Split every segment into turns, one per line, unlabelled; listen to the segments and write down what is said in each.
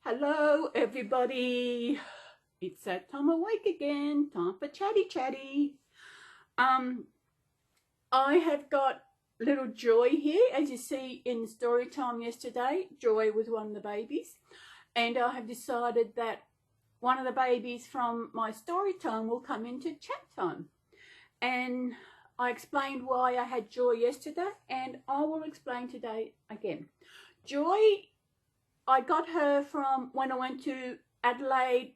Hello everybody, it's that time of week again, time for chatty. I have got little Joy here, as you see in story time yesterday. Joy was one of the babies, and I have decided that one of the babies from my story time will come into chat time. And I explained why I had Joy yesterday, and I will explain today again. Joy, I got her from when I went to Adelaide,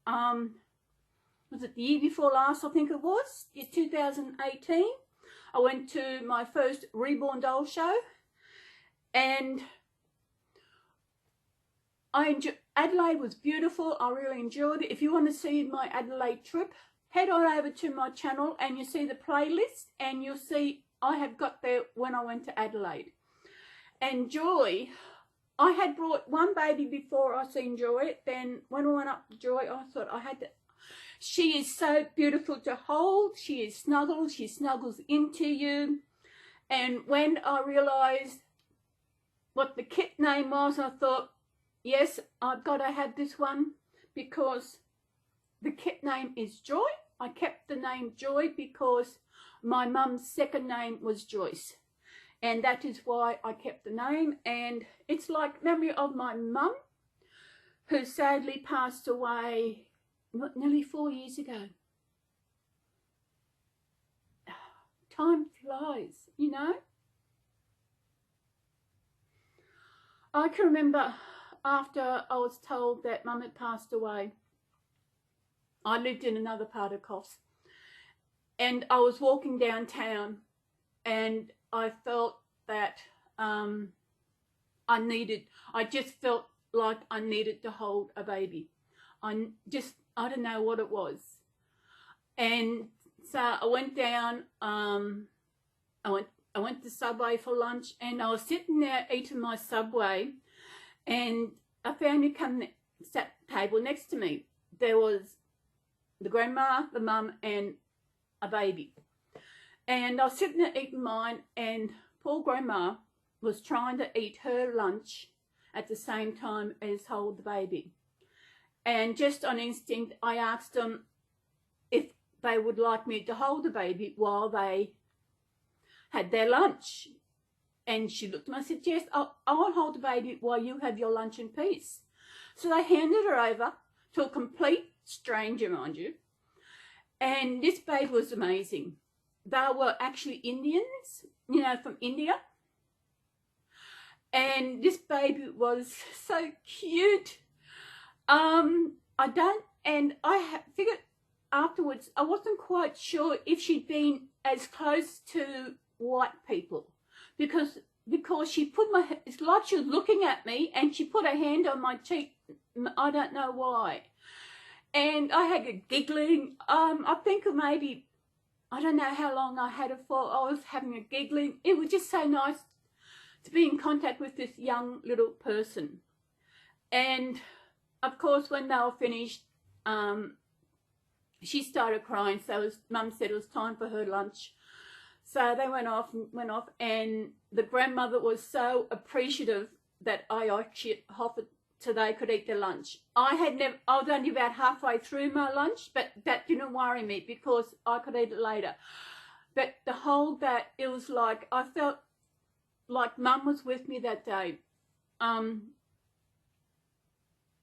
was it the year before last, I think it was, it's 2018. I went to my first Reborn doll show, and Adelaide was beautiful. I really enjoyed it. If you want to see my Adelaide trip, head on over to my channel and you see the playlist, and you'll see I have got there when I went to Adelaide. And Joy, I had brought one baby before I seen Joy. Then when I went up to Joy, I thought I had to. She is so beautiful to hold. She is snuggled. She snuggles into you. And when I realised what the kit name was, I thought, yes, I've got to have this one, because the kit name is Joy. I kept the name Joy because my mum's second name was Joyce. And that is why I kept the name. And it's like memory of my mum, who sadly passed away nearly 4 years ago. Time flies, you know. I can remember after I was told that Mum had passed away, I lived in another part of Coffs, and I was walking downtown, and I felt that I just felt like I needed to hold a baby. I don't know what it was. And so I went down, I went to Subway for lunch, and I was sitting there eating my Subway, and a family sat table next to me. There was the grandma, the mum, and a baby. And I was sitting there eating mine, and poor grandma was trying to eat her lunch at the same time as hold the baby. And just on instinct, I asked them if they would like me to hold the baby while they had their lunch. And she looked at me and said, yes, I'll hold the baby while you have your lunch in peace. So they handed her over to a complete stranger, mind you. And this baby was amazing. They were actually Indians, you know, from India. And this baby was so cute. I figured afterwards, I wasn't quite sure if she'd been as close to white people, because she put it's like she was looking at me, and she put her hand on my cheek. I don't know why. And I had a giggling. I think maybe, I don't know how long I had it for. I was having a giggling. It was just so nice to be in contact with this young little person. And of course, when they were finished, she started crying. So Mum said it was time for her lunch. So they went off, and the grandmother was so appreciative that I actually offered so they could eat their lunch. I was only about halfway through my lunch, but that didn't worry me because I could eat it later. But the whole that, it was like, I felt like Mum was with me that day. In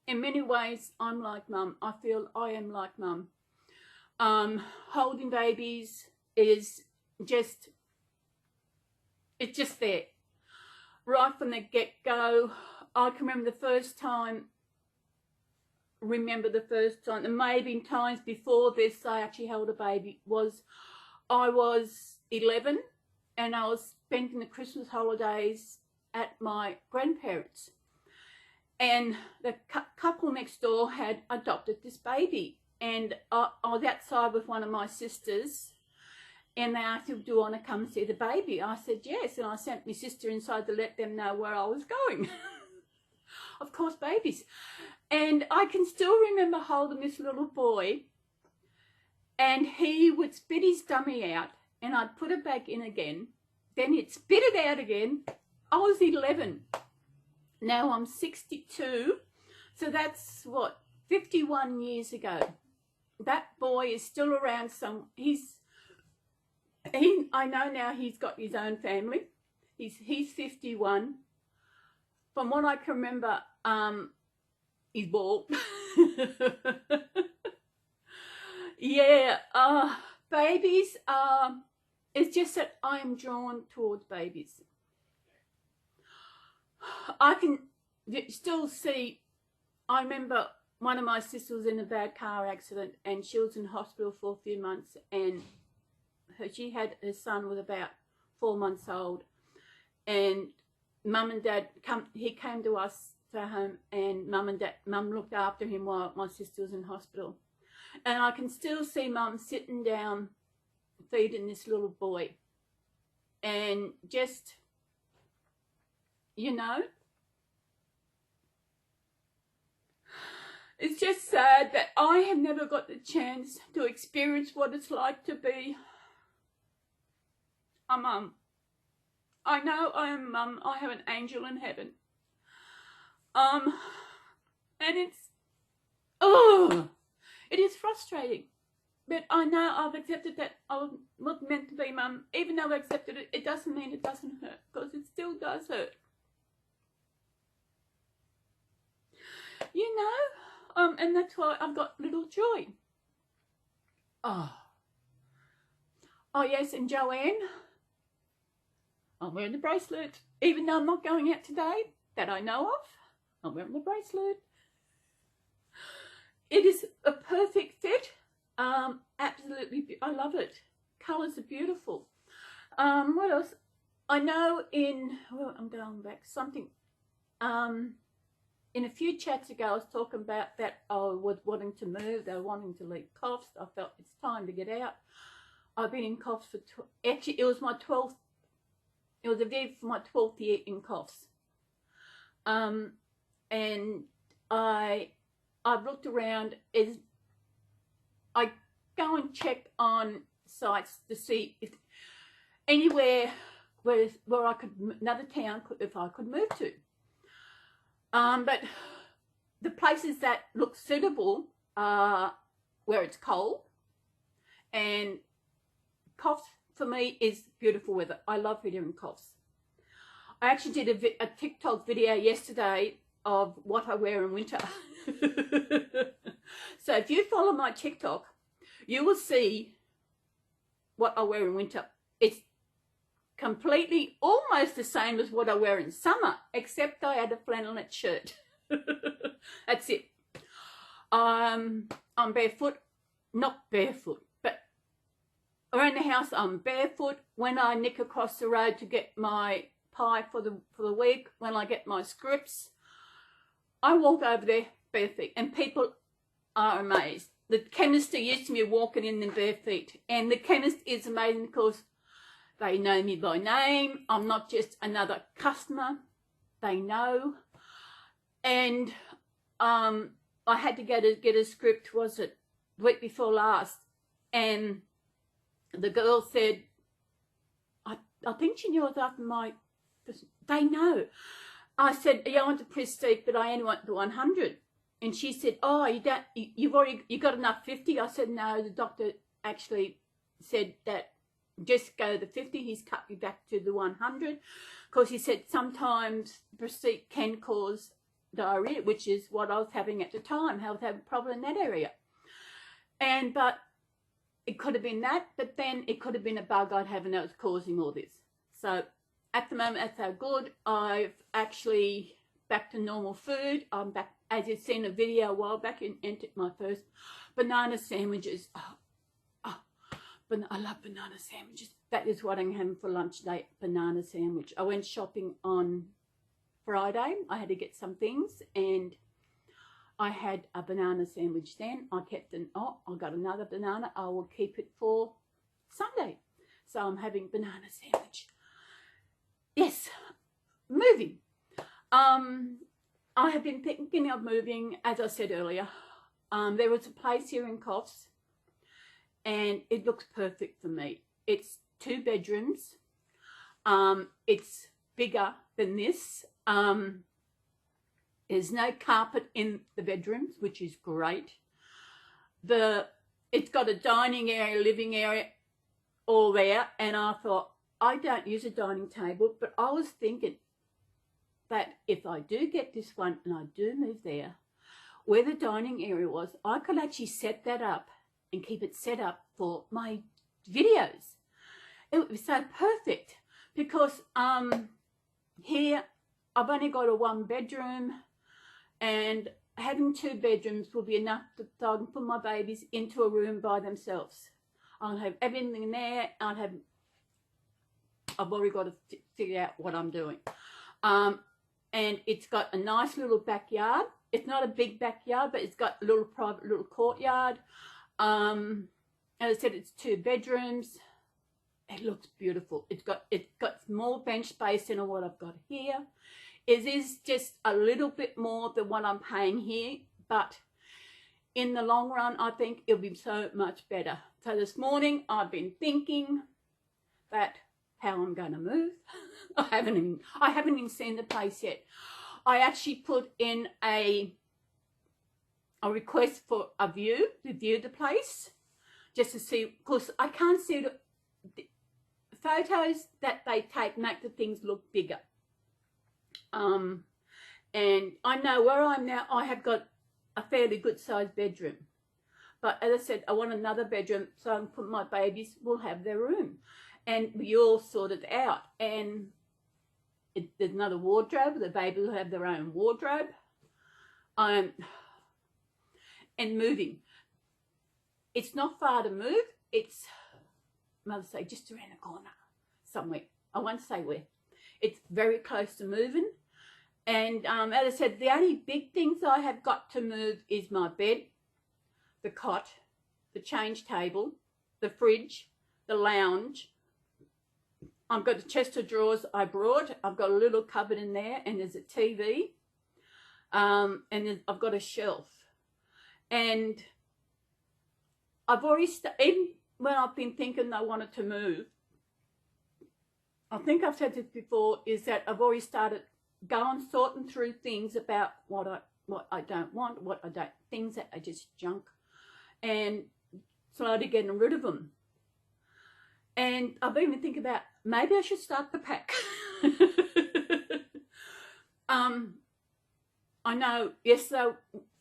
many ways, I'm like Mum. I feel I am like Mum. Holding babies is just, it's just there. Right from the get-go, I can remember the first time, and maybe times before this I actually held a baby, I was 11, and I was spending the Christmas holidays at my grandparents'. And the couple next door had adopted this baby, and I was outside with one of my sisters, and they asked if, do I want to come see the baby? I said yes, and I sent my sister inside to let them know where I was going. Of course, babies. And I can still remember holding this little boy, and he would spit his dummy out, and I'd put it back in again. Then he'd spit it out again. I was 11. Now I'm 62. So that's what, 51 years ago. That boy is still around. I know now he's got his own family. He's 51. From what I can remember, he's bald. Yeah, babies, it's just that I am drawn towards babies. I can still see, I remember one of my sisters was in a bad car accident and she was in hospital for a few months, and she had, her son was about 4 months old, and mum and dad he came to us to home, and mum looked after him while my sister was in hospital. And I can still see mum sitting down feeding this little boy, and just, you know, it's just sad that I have never got the chance to experience what it's like to be a mum. I know I am a mum. I have an angel in heaven. And it's, it is frustrating. But I know I've accepted that I was meant to be mum. Even though I've accepted it, it doesn't mean it doesn't hurt, because it still does hurt. You know? And that's why I've got little Joy. Oh yes, and Joanne, I'm wearing the bracelet. Even though I'm not going out today, that I know of, I'm wearing the bracelet. It is a perfect fit. Absolutely, I love it. Colours are beautiful. What else? I know well, I'm going back, something, in a few chats ago, I was talking about that I was wanting to move, they were wanting to leave coughs. I felt it's time to get out. I've been in coughs for, actually, it was my 12th, it was a day for my 12th year in coughs. And I've looked around, I go and check on sites to see if anywhere where I could, another town, if I could move to. But the places that look suitable are where it's cold, and coughs for me is beautiful weather. I love hearing coughs. I actually did a TikTok video yesterday of what I wear in winter. So if you follow my TikTok, you will see what I wear in winter. It's completely almost the same as what I wear in summer, except I add a flannelette shirt. That's it. I'm barefoot, not barefoot, but around the house I'm barefoot. When I nick across the road to get my pie for the week, when I get my scripts, I walk over there bare feet, and people are amazed. The chemist used to me walking in bare feet, and the chemist is amazing because they know me by name. I'm not just another customer. They know. And I had to get a script, was it the week before last, and the girl said, I think she knew I was after my, they know. I said, yeah, I want the Prestige, but I only want the 100. And she said, oh, you got enough 50? I said, no, the doctor actually said that just go the 50. He's cut me back to the 100 because he said sometimes Prestige can cause diarrhea, which is what I was having at the time. I was having a problem in that area. But it could have been that, but then it could have been a bug I'd have, and that was causing all this. So at the moment, that's how good. I've actually back to normal food. I'm back, as you've seen a video a while back, and entered my first banana sandwiches. But I love banana sandwiches. That is what I'm having for lunch today, banana sandwich. I went shopping on Friday. I had to get some things, and I had a banana sandwich then. I kept I got another banana. I will keep it for Sunday. So I'm having banana sandwich. Yes, moving. I have been thinking of moving, as I said earlier. There was a place here in Coffs, and it looks perfect for me. It's 2 bedrooms. It's bigger than this. There's no carpet in the bedrooms, which is great. It's got a dining area, living area, all there. And I thought, I don't use a dining table, but I was thinking that if I do get this one and I do move there, where the dining area was, I could actually set that up and keep it set up for my videos. It would be so perfect because here I've only got a 1 bedroom, and having 2 bedrooms will be enough so I can put my babies into a room by themselves. I'll have everything there. I've already got to figure out what I'm doing. And it's got a nice little backyard. It's not a big backyard, but it's got a little private little courtyard. As I said, it's 2 bedrooms. It looks beautiful. It's got more bench space than what I've got here. It is just a little bit more than what I'm paying here, but in the long run, I think it'll be so much better. So this morning, I've been thinking that how I'm going to move. I haven't even seen the place yet. I actually put in a request for a view to view the place, just to see, because I can't see the photos that they take make the things look bigger. And I know where I'm now, I have got a fairly good sized bedroom. But as I said, I want another bedroom so I can put my babies will have their room. And we all sorted out. And there's another wardrobe. The babies will have their own wardrobe. And moving. It's not far to move. It's, Mother say, just around the corner somewhere. I won't say where. It's very close to moving. And as I said, the only big things I have got to move is my bed, the cot, the change table, the fridge, the lounge. I've got the chest of drawers I brought. I've got a little cupboard in there, and there's a TV. And I've got a shelf. And I've already, even when I've been thinking I wanted to move, I think I've said this before, is that I've already started sorting through things about what I don't want, things that are just junk, and slowly getting rid of them. And I've even think about maybe I should start the pack. I know yesterday,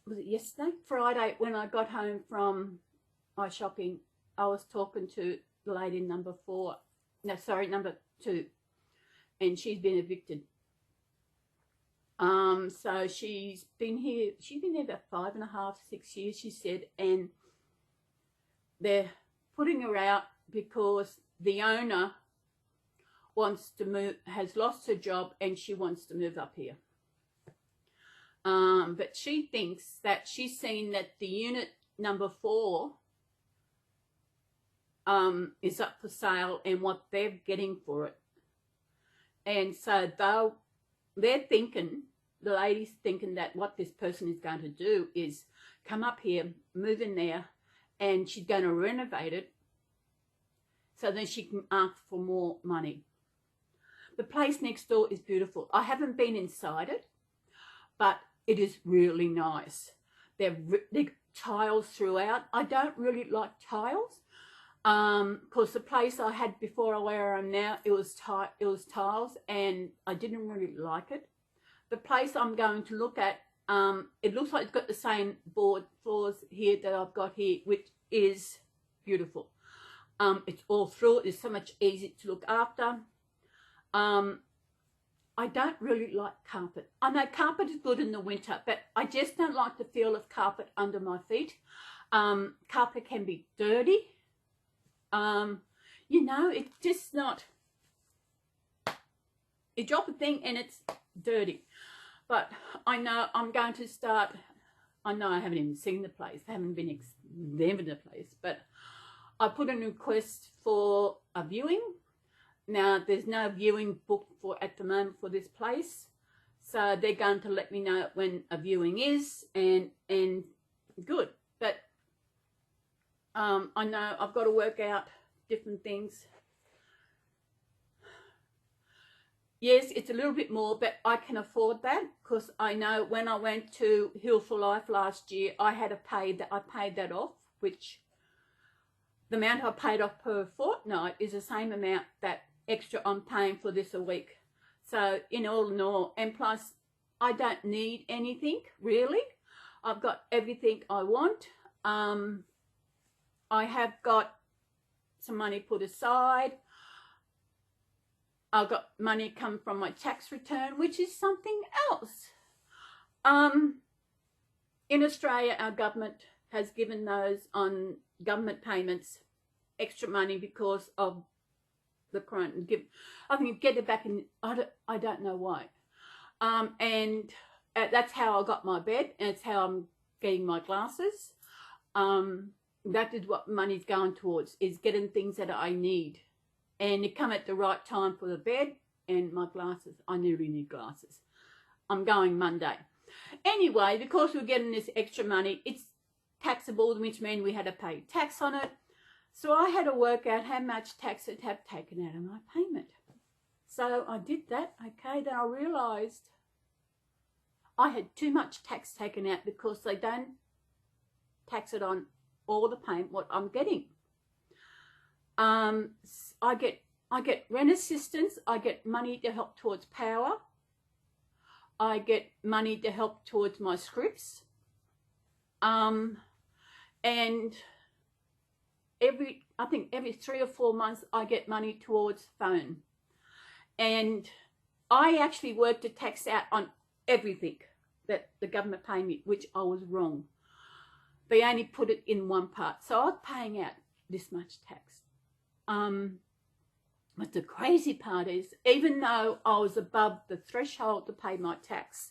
was it yesterday? Friday, when I got home from my shopping, I was talking to the lady number 2, and she's been evicted. So she's been there about 5.5, 6 years, she said, and they're putting her out because the owner wants to move, has lost her job, and she wants to move up here. But she thinks that she's seen that the unit number 4 is up for sale and what they're getting for it. And so they're thinking, the lady's thinking that what this person is going to do is come up here, move in there, and she's going to renovate it so then she can ask for more money. The place next door is beautiful. I haven't been inside it, but it is really nice. They're tiles throughout. I don't really like tiles. Because the place I had before where I am now, it was tiles, and I didn't really like it. The place I'm going to look at, it looks like it's got the same floors here that I've got here, which is beautiful. It's all through. It's so much easier to look after. I don't really like carpet. I know carpet is good in the winter, but I just don't like the feel of carpet under my feet. Carpet can be dirty. You know, it's just not, you drop a thing and it's dirty. But I know I'm going to start, I know I haven't even seen the place, I haven't been examining the place, but I put in a request for a viewing. Now, there's no viewing booked for at the moment for this place. So they're going to let me know when a viewing is, and good. But I know I've got to work out different things yes, it's a little bit more, but I can afford that because I know when I went to Heal for Life last year, I had to pay that. I paid that off, which the amount I paid off per fortnight is the same amount that extra I'm paying for this a week. So in all, and plus I don't need anything really. I've got everything I want. I have got some money put aside. I've got money come from my tax return, which is something else. In Australia, our government has given those on government payments extra money because of the corona. I think get it back in. I don't know why. And that's how I got my bed, and it's how I'm getting my glasses. That is what money's going towards, is getting things that I need. And it come at the right time for the bed and my glasses. I nearly need glasses. I'm going Monday. Anyway, because we're getting this extra money, it's taxable, which means we had to pay tax on it. So I had to work out how much tax it had taken out of my payment. So I did that, okay. Then I realised I had too much tax taken out because they don't tax it on all the payment what I'm getting. I get rent assistance. I get money to help towards power. I get money to help towards my scripts. And I think every 3 or 4 months I get money towards phone. And I actually worked the tax out on everything that the government paid me, which I was wrong. They only put it in one part. So I was paying out this much tax. But the crazy part is, even though I was above the threshold to pay my tax,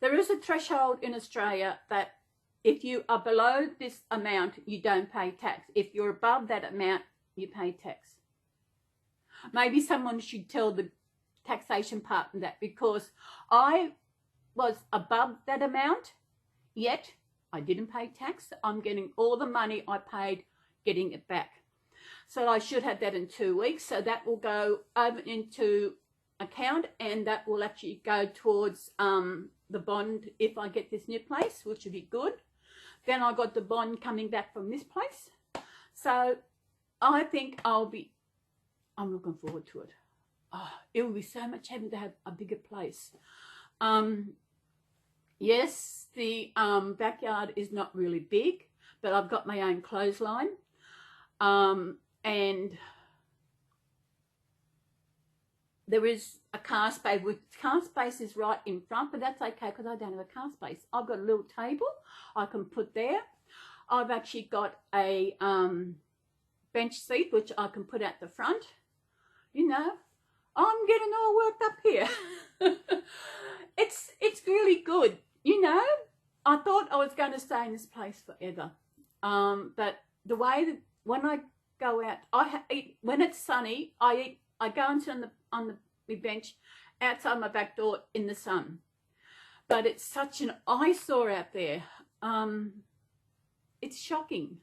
there is a threshold in Australia that if you are below this amount, you don't pay tax. If you're above that amount, you pay tax. Maybe someone should tell the taxation partner that, because I was above that amount, yet I didn't pay tax. I'm getting all the money I paid, getting it back. So I should have that in 2 weeks. So that will go over into account, and that will actually go towards the bond if I get this new place, which would be good. Then I got the bond coming back from this place. So I think I'm looking forward to it. Oh, it will be so much heaven to have a bigger place. Yes, the backyard is not really big, but I've got my own clothesline. And there is a car space. Car space is right in front, but that's okay because I don't have a car space. I've got a little table I can put there. I've actually got a bench seat which I can put at the front. You know, I'm getting all worked up here. It's really good. You know, I thought I was going to stay in this place forever. But the way that when I go out, when it's sunny, I go and sit on the bench outside my back door in the sun. But it's such an eyesore out there. It's shocking.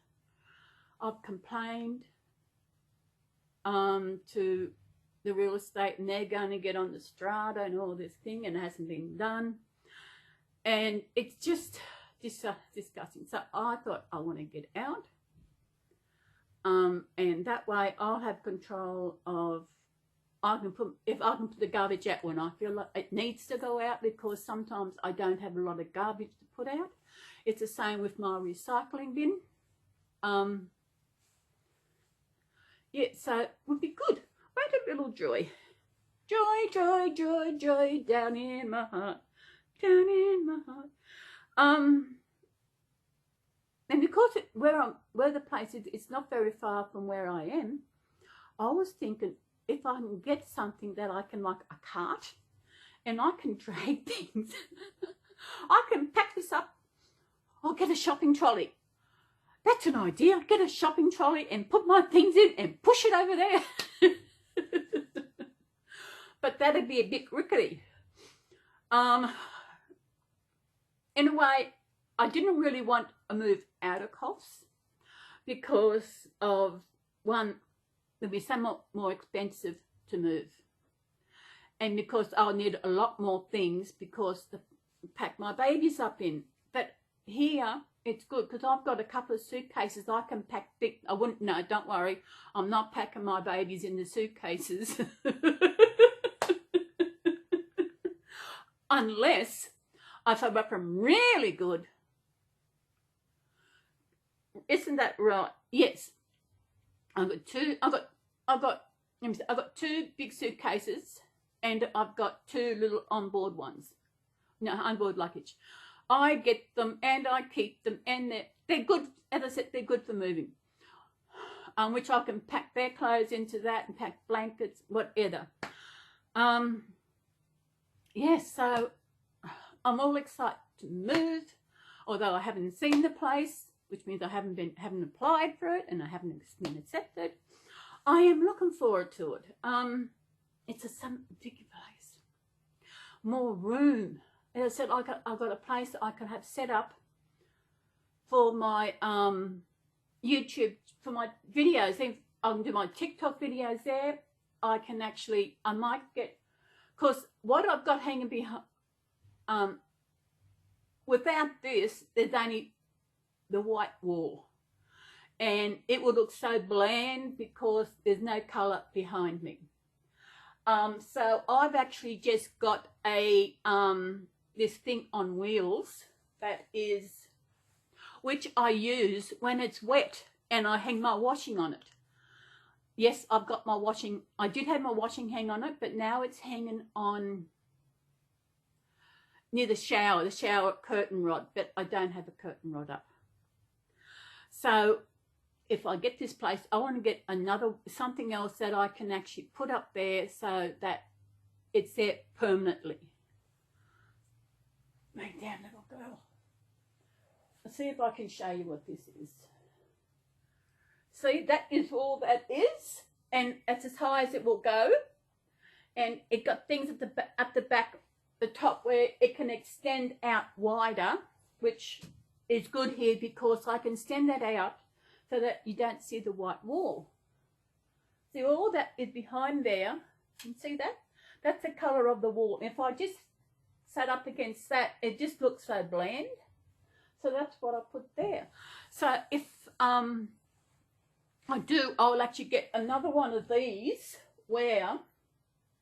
I've complained to the real estate, and they're going to get on the strata and all this thing, and it hasn't been done. And it's just disgusting. So I thought I want to get out. And that way I'll have control of, if I can put the garbage out when I feel like it needs to go out, because sometimes I don't have a lot of garbage to put out. It's the same with my recycling bin. Yeah, so it would be good. What a little joy. Joy, joy, joy, joy, down in my heart. Down in my heart. And because where the place is, it's not very far from where I am, I was thinking if I can get something that I can, like a cart, and I can drag things. I can pack this up. I'll get a shopping trolley. That's an idea. Get a shopping trolley and put my things in and push it over there. But that'd be a bit rickety. In a way, I didn't really want a move out of Coffs because of, one, it'd be somewhat more expensive to move. and because I'll need a lot more things because to pack my babies up in. But here it's good because I've got a couple of suitcases I can pack big. I wouldn't, no, don't worry, I'm not packing my babies in the suitcases. Unless if I wrap them really good. Isn't that right? Yes. I've got two big suitcases and I've got two little onboard ones. No, onboard luggage. I get them and I keep them, and they're good. As I said, they're good for moving. Which I can pack their clothes into that and pack blankets, whatever. Yes, so I'm all excited to move, although I haven't seen the place, which means I haven't applied for it and I haven't been accepted. I am looking forward to it. It's some big place, more room. As I said, I've got a place that I can have set up for my YouTube, for my videos. If I can do my TikTok videos there, I might get, because what I've got hanging behind, without this, there's only the white wall. And it would look so bland because there's no colour behind me. So I've actually just got a this thing on wheels that is, which I use when it's wet and I hang my washing on it. Yes, I've got my washing, I did have my washing hang on it, but now it's hanging on near the shower curtain rod, but I don't have a curtain rod up. So if I get this place, I want to get something else that I can actually put up there so that it's there permanently. Lay down, little girl. Let's see if I can show you what this is. See, that is all that is, and it's as high as it will go. And it got things at the back, the top, where it can extend out wider, which is good here because I can extend that out so that you don't see the white wall. See, all that is behind there. You can see that? That's the colour of the wall. If I just sat up against that, it just looks so bland. So that's what I put there. So if I do, I'll actually get another one of these where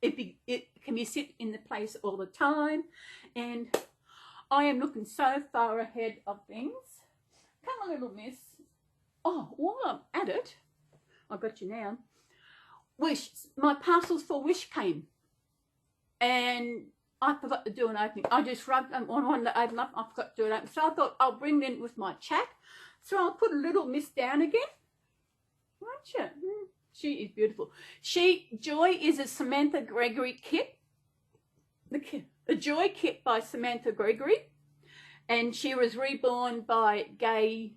it can be sit in the place all the time. And I am looking so far ahead of things. Come on, little miss. Oh, while I'm at it, I got you now. Wish, my parcels for Wish came. And I forgot to do an opening. I just rubbed on one to open up. I forgot to do an opening. So I thought I'll bring them in with my chat. So I'll put a little miss down again. Won't you? She is beautiful. Joy is a Samantha Gregory kit. The Joy kit by Samantha Gregory. And she was reborn by Gay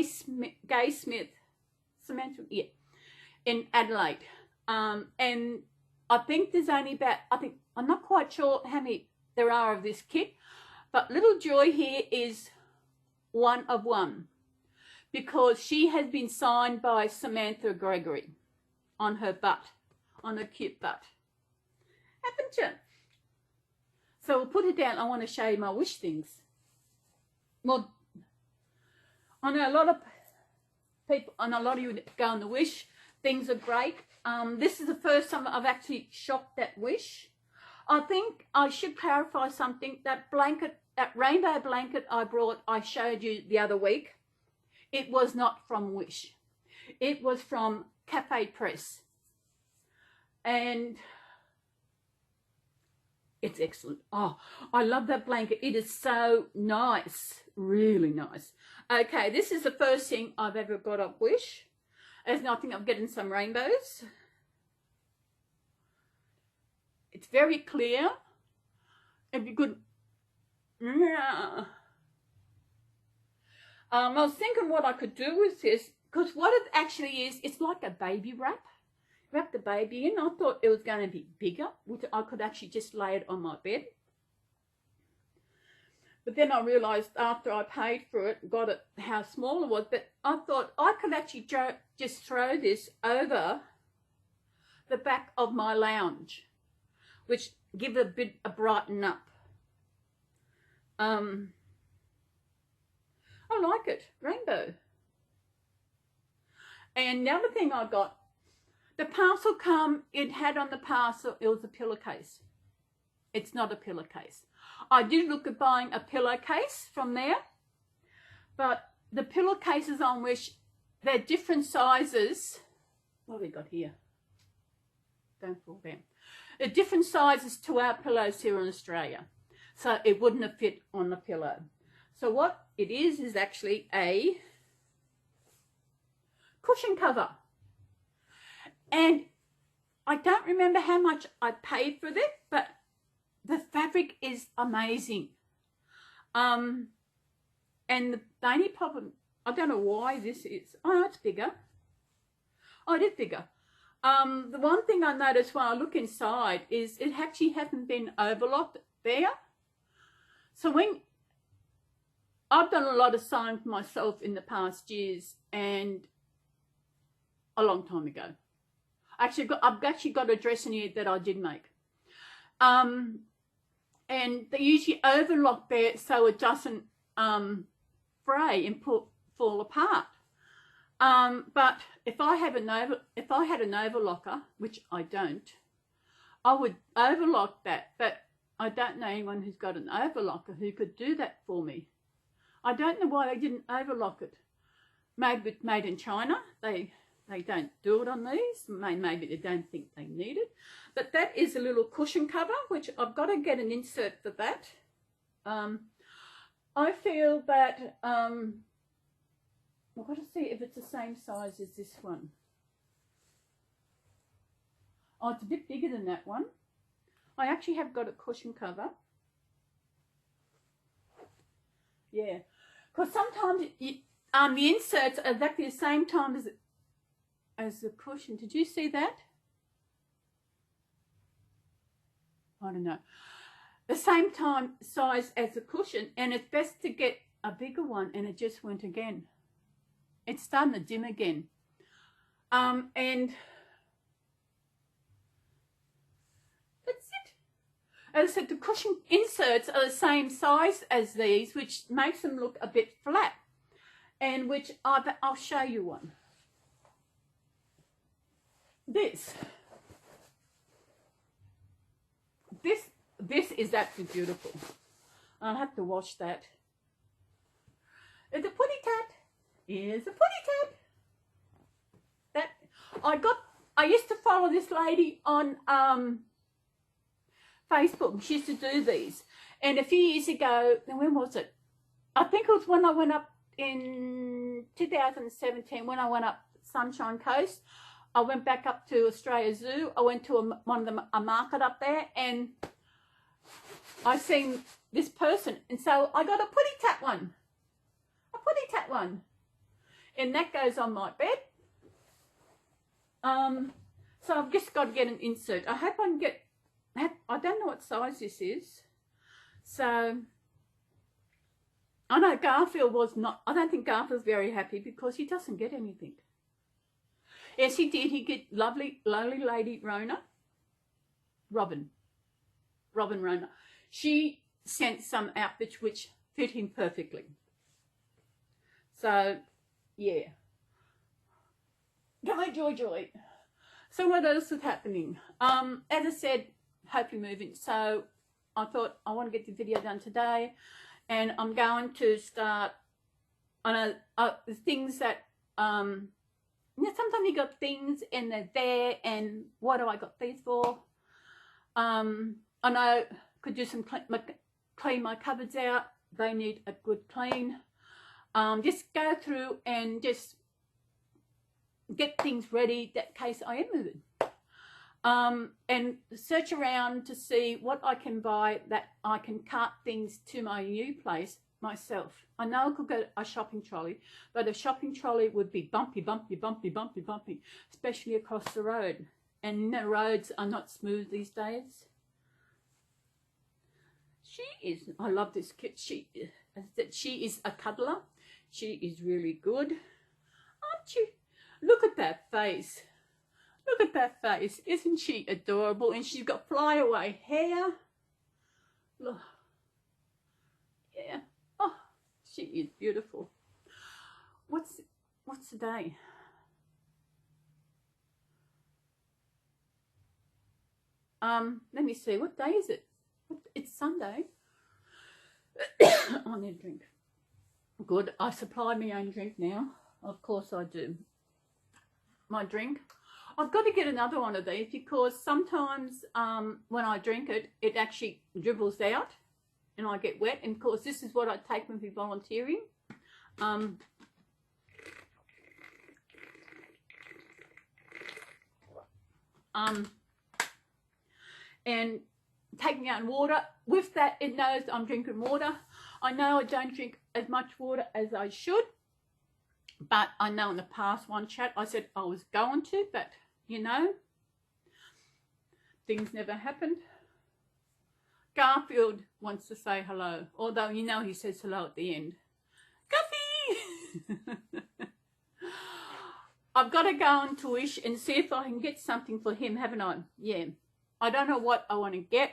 Smith. Samantha, yeah, in Adelaide. And I think there's only about, I'm not quite sure how many there are of this kit, but little Joy here is one of one because she has been signed by Samantha Gregory on her butt, on her cute butt. Haven't you? So we'll put it down. I want to show you my Wish things. Well, I know a lot of people, I know a lot of you go on the Wish. Things are great. This is the first time I've actually shopped at Wish. I think I should clarify something. That blanket, that rainbow blanket I showed you the other week, it was not from Wish. It was from Cafe Press. And it's excellent. Oh, I love that blanket. It is so nice. Really nice. Okay, this is the first thing I've ever got at Wish. As I think I'm getting some rainbows. It's very clear. It'd be good. Yeah. I was thinking what I could do with this, because what it actually is, it's like a baby wrap. Wrap the baby in. I thought it was going to be bigger, which I could actually just lay it on my bed. But then I realised after I paid for it, got it, how small it was. But I thought I could actually just throw this over the back of my lounge, which give it a bit a brighten up. I like it, rainbow. And the other thing I got, the parcel it had on the parcel, it was a pillowcase. It's not a pillowcase. I did look at buying a pillowcase from there, but the pillowcases on which they're different sizes. What have we got here? Don't fall down. They're different sizes to our pillows here in Australia, so it wouldn't have fit on the pillow. So what it is actually a cushion cover. And I don't remember how much I paid for it, but the fabric is amazing. And the only problem, I don't know why this is. Oh, it's bigger. Oh, it is bigger. The one thing I noticed when I look inside is it actually hasn't been overlocked there. So when I've done a lot of sewing for myself in the past years, and a long time ago. I've actually got a dress in here that I did make. And they usually overlock there so it doesn't fray and fall apart. But if I had an overlocker, which I don't, I would overlock that. But I don't know anyone who's got an overlocker who could do that for me. I don't know why they didn't overlock it. Maybe it's made in China. They don't do it on these. Maybe they don't think they need it. But that is a little cushion cover, which I've got to get an insert for that. I feel that I've got to see if it's the same size as this one. Oh, it's a bit bigger than that one. I actually have got a cushion cover. Yeah, because sometimes the inserts are exactly the same time as the cushion. Did you see that? I don't know. The same size as the cushion, and it's best to get a bigger one, and it just went again. It's starting to dim again. And that's it. As I said, the cushion inserts are the same size as these, which makes them look a bit flat, and which I'll show you one. This is absolutely beautiful. I'll have to wash that. It's a putty tat. Here's a putty tat. That I used to follow this lady on Facebook. She used to do these. And a few years ago, when was it? I think it was when I went up in 2017, when I went up Sunshine Coast. I went back up to Australia Zoo. I went to a market up there, and I seen this person, and so I got a putty tat one. A putty tat one. And that goes on my bed. So I've just got to get an insert. I hope I can get, I don't know what size this is. So I know Garfield was not, I don't think Garfield's very happy because he doesn't get anything. Yes, he did. He get lovely lady Rona. Robin Rona. She sent some outfits which fit him perfectly. So, yeah. Joy. So what else is happening? As I said, hopefully moving. So I thought I want to get the video done today, and I'm going to start on the things that you know, sometimes you got things and they're there, and what do I got these for? I know could do some clean my cupboards out. They need a good clean. Just go through and just get things ready in case I am moving. And search around to see what I can buy that I can cart things to my new place myself. I know I could get a shopping trolley, but a shopping trolley would be bumpy, especially across the road. And the roads are not smooth these days. I love this kit. She is a cuddler. She is really good. Aren't you? Look at that face. Look at that face. Isn't she adorable? And she's got flyaway hair. Look. Yeah. Oh, she is beautiful. What's the day? Let me see. What day is it? It's Sunday. I need a drink. Good. I supply my own drink now. Of course I do. My drink. I've got to get another one of these because sometimes when I drink it, it actually dribbles out and I get wet. And of course, this is what I take when we're volunteering. And taking out water. With that, it knows I'm drinking water. I know I don't drink as much water as I should, but I know in the past one chat I said I was going to, but you know, things never happened. Garfield wants to say hello, although you know he says hello at the end. Guffy! I've got to go on to Wish and see if I can get something for him, haven't I? Yeah. I don't know what I want to get.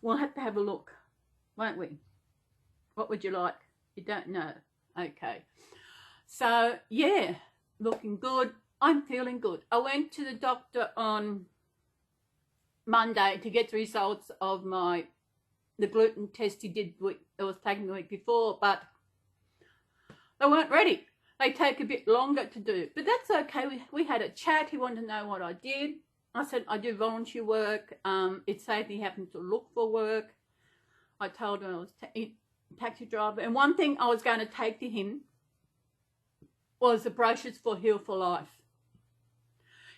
We'll have to have a look, won't we? What would you like? You don't know. Okay. So, yeah, looking good. I'm feeling good. I went to the doctor on Monday to get the results of the gluten test he did. It was taken the week before, but they weren't ready. They take a bit longer to do, but that's okay. We had a chat. He wanted to know what I did. I said I do volunteer work. It saved me having to look for work. I told him I was a taxi driver, and one thing I was going to take to him was the brochures for Heal for Life.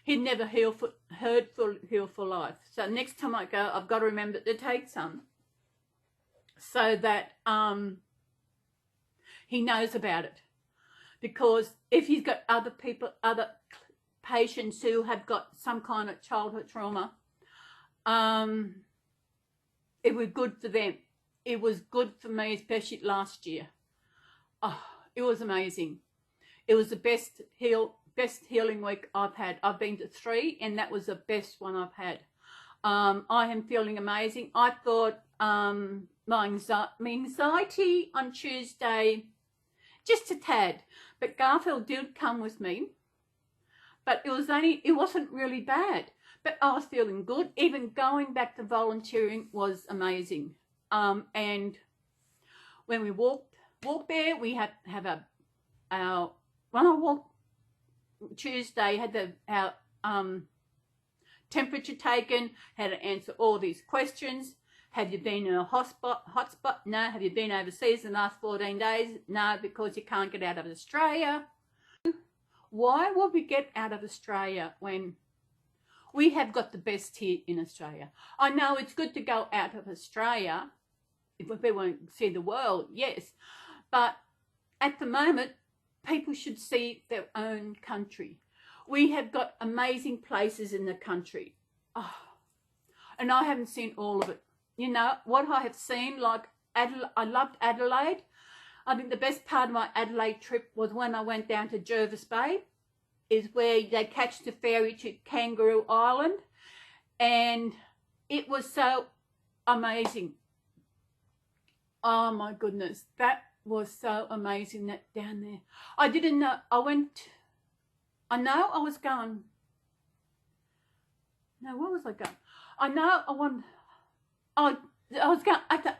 He'd never heard for Heal for Life, so next time I go, I've got to remember to take some, so that he knows about it. Because if he's got other patients who have got some kind of childhood trauma, it was good for them. It was good for me, especially last year. Oh, it was amazing. It was the best healing week I've had. I've been to 3, and that was the best one I've had. I am feeling amazing. I thought my anxiety on Tuesday, just a tad, but Garfield did come with me, but it wasn't really bad, but I was feeling good. Even going back to volunteering was amazing. And when we walked there, we had to have when I walked Tuesday, had our temperature taken, had to answer all these questions. Have you been in a hotspot? No. Have you been overseas in the last 14 days? No, because you can't get out of Australia. Why would we get out of Australia when we have got the best here in Australia? I know it's good to go out of Australia if we want to see the world, yes. But at the moment, people should see their own country. We have got amazing places in the country. Oh, and I haven't seen all of it. You know, what I have seen, like I loved Adelaide. I think the best part of my Adelaide trip was when I went down to Jervis Bay, is where they catch the ferry to Kangaroo Island. And it was so amazing. Oh my goodness, that was so amazing, that down there. I didn't know, I know I was going, no, where was I going? I know I was going at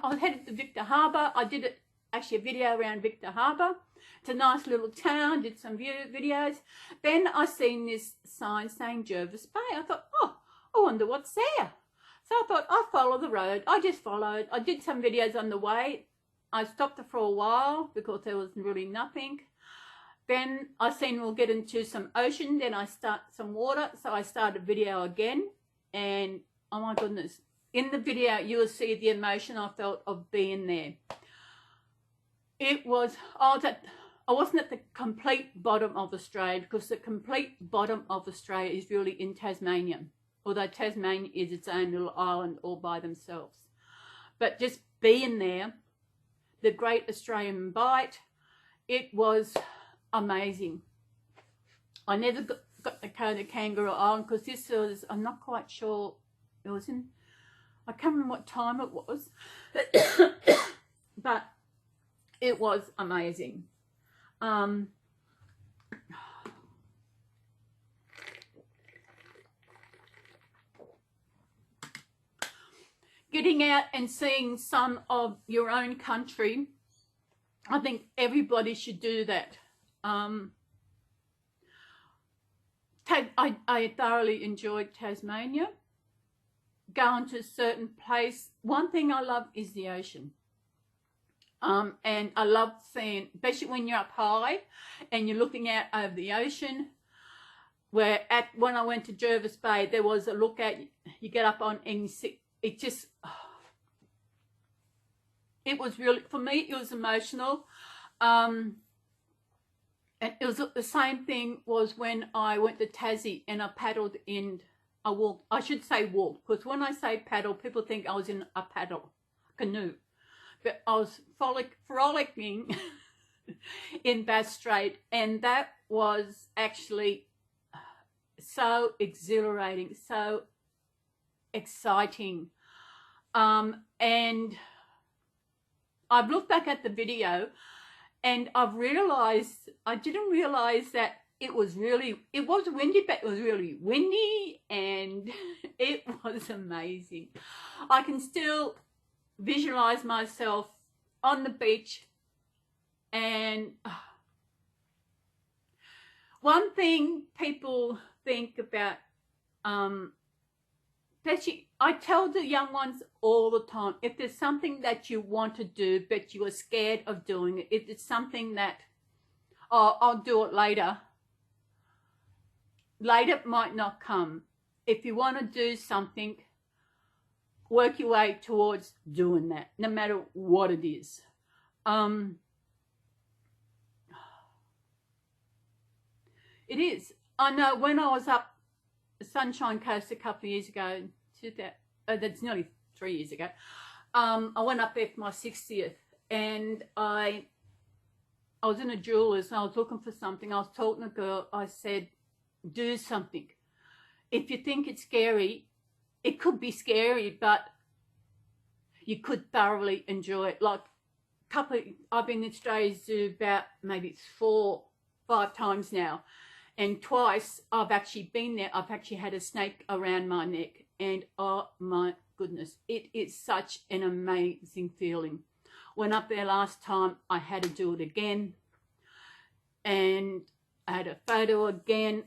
I was headed to Victor Harbour. I did actually a video around Victor Harbour. It's a nice little town, did some videos. Then I seen this sign saying Jervis Bay. I thought, oh, I wonder what's there. So I thought, I'll follow the road. I just followed. I did some videos on the way. I stopped for a while because there was really nothing. Then I seen we'll get into some ocean. Then I start some water. So I started video again. And oh my goodness. In the video, you will see the emotion I felt of being there. It was, I wasn't at the complete bottom of Australia, because the complete bottom of Australia is really in Tasmania. Although Tasmania is its own little island all by themselves. But just being there, the Great Australian Bight, it was amazing. I never got the Kona kangaroo on because this was, I'm not quite sure, it was in, I can't remember what time it was, but it was amazing. Getting out and seeing some of your own country, I think everybody should do that. I thoroughly enjoyed Tasmania. Going to a certain place. One thing I love is the ocean. And I love seeing, especially when you're up high and you're looking out over the ocean. When I went to Jervis Bay, there was a look at, you get up on and you see, it just, it was really, for me, it was emotional. And it was the same thing was when I went to Tassie and I paddled in, I walked, I should say walked, because when I say paddle, people think I was in a paddle canoe. But I was frolicking in Bass Strait, and that was actually so exhilarating, so exciting. And I've looked back at the video and I've realized, I didn't realize that it was windy, but it was really windy, and it was amazing. I can still visualize myself on the beach. And one thing people think about, I tell the young ones all the time, if there's something that you want to do but you are scared of doing it, if it's something that, oh, I'll do it later, later might not come. If you want to do something, work your way towards doing that, no matter what it is. It is. I know when I was up the Sunshine Coast a couple of years ago, that's nearly 3 years ago, I went up there for my 60th, and I was in a jeweller's and I was looking for something. I was talking to a girl, I said, do something. If you think it's scary, it could be scary, but you could thoroughly enjoy it. Like I've been in Australia's Zoo about maybe 4-5 times now, and twice I've actually been there. I've actually had a snake around my neck, and oh my goodness, it is such an amazing feeling. Went up there last time, I had to do it again, and I had a photo again.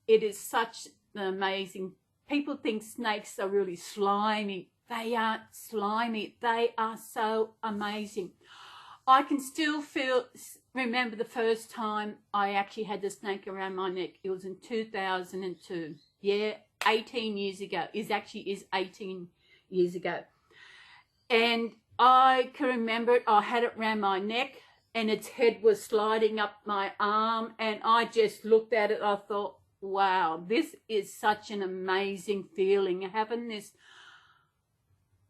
It is such an amazing. People think snakes are really slimy. They aren't slimy. They are so amazing. I can still remember the first time I actually had the snake around my neck. It was in 2002. Yeah, 18 years ago. It actually is 18 years ago. And I can remember it. I had it around my neck and its head was sliding up my arm, and I just looked at it. I thought, wow, this is such an amazing feeling, having this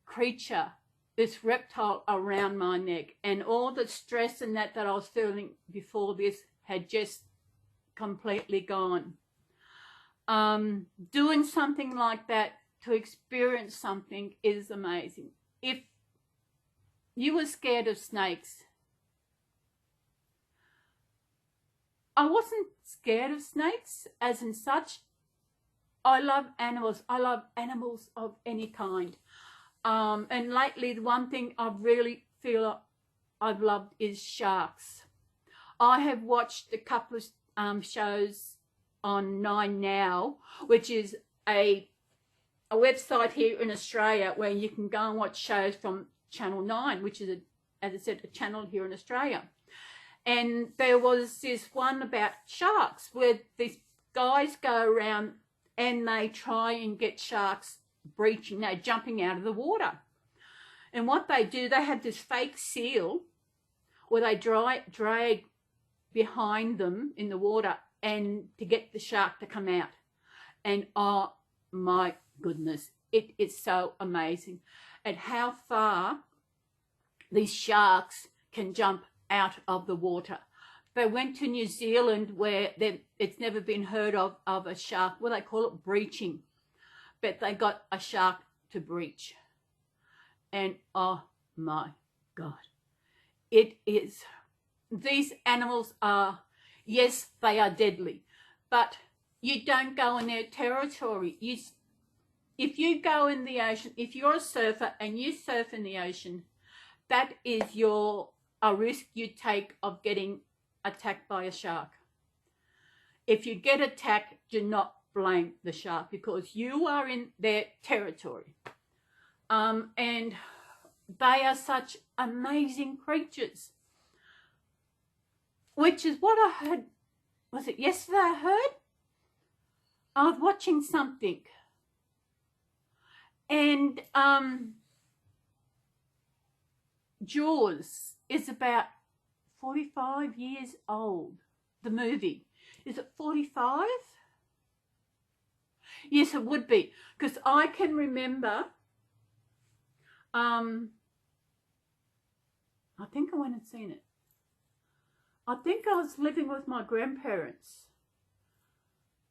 creature, this reptile around my neck, and all the stress and that I was feeling before this had just completely gone. Doing something like that, to experience something, is amazing. If you were scared of snakes, I wasn't scared of snakes as in such. I love animals. I love animals of any kind. And lately, the one thing I really feel I've loved is sharks. I have watched a couple of shows on 9 Now, which is a website here in Australia where you can go and watch shows from Channel 9, which is, as I said, a channel here in Australia. And there was this one about sharks where these guys go around and they try and get sharks jumping out of the water. And what they do, they have this fake seal where they drag behind them in the water and to get the shark to come out. And oh my goodness, it is so amazing at how far these sharks can jump out of the water. They went to New Zealand where it's never been heard of a shark. Well, they call it breaching. But they got a shark to breach. And oh my God. It is. These animals are, yes, they are deadly. But you don't go in their territory. If you go in the ocean, if you're a surfer and you surf in the ocean, that is a risk you take of getting attacked by a shark. If you get attacked, do not blame the shark because you are in their territory. And they are such amazing creatures. Which is what I heard, was it yesterday I heard? I was watching something. And Jaws is about 45 years old, the movie. Is it 45? Yes, it would be. Because I can remember, I think I went and seen it. I think I was living with my grandparents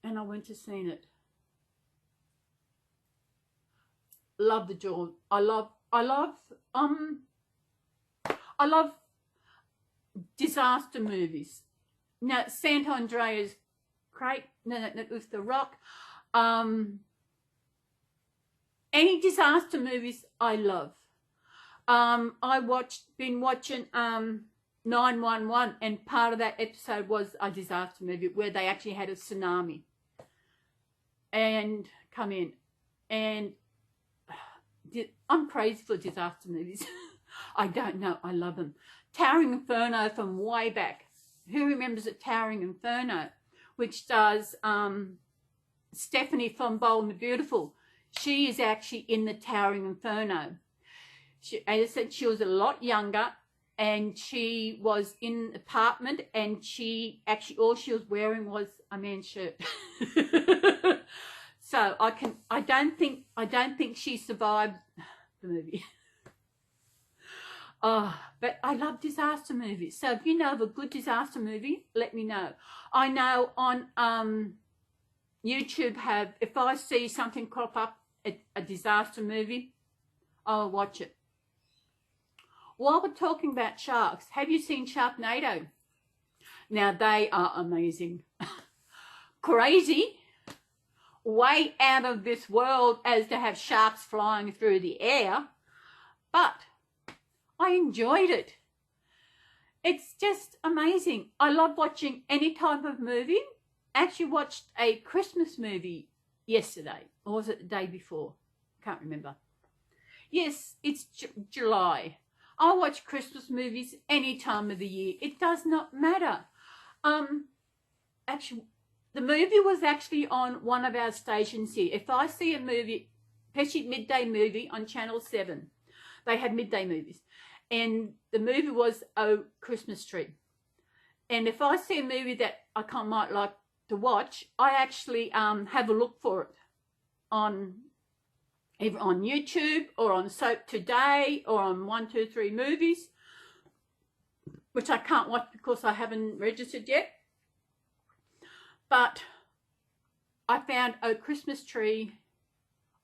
and I went to seen it. Love the Jaws. I love disaster movies. Now, Sant Andreas, great. No, with The Rock. Any disaster movies I love. Been watching 911, and part of that episode was a disaster movie where they actually had a tsunami and come in, and I'm crazy for disaster movies. I don't know, I love them. Towering Inferno from way back. Who remembers it? Towering Inferno, which stars Stephanie from Bold and the Beautiful. She is actually in the Towering Inferno. As I said, she was a lot younger, and she was in an apartment, and she actually, all she was wearing was a man's shirt. So I don't think she survived the movie. Oh, but I love disaster movies. So if you know of a good disaster movie, let me know. I know on YouTube if I see something crop up, a disaster movie, I'll watch it. While we're talking about sharks, have you seen Sharknado? Now, they are amazing. Crazy. Way out of this world as to have sharks flying through the air. But I enjoyed it. It's just amazing. I love watching any type of movie. Actually watched a Christmas movie yesterday. Or was it the day before? Can't remember. Yes, it's July. I watch Christmas movies any time of the year. It does not matter. Actually, the movie was actually on one of our stations here. If I see a movie, especially midday movie on Channel 7, they had midday movies. And the movie was A Christmas Tree. And if I see a movie that I might like to watch, I actually have a look for it on either on YouTube or on Soap Today or on 123 Movies, which I can't watch because I haven't registered yet. But I found A Christmas Tree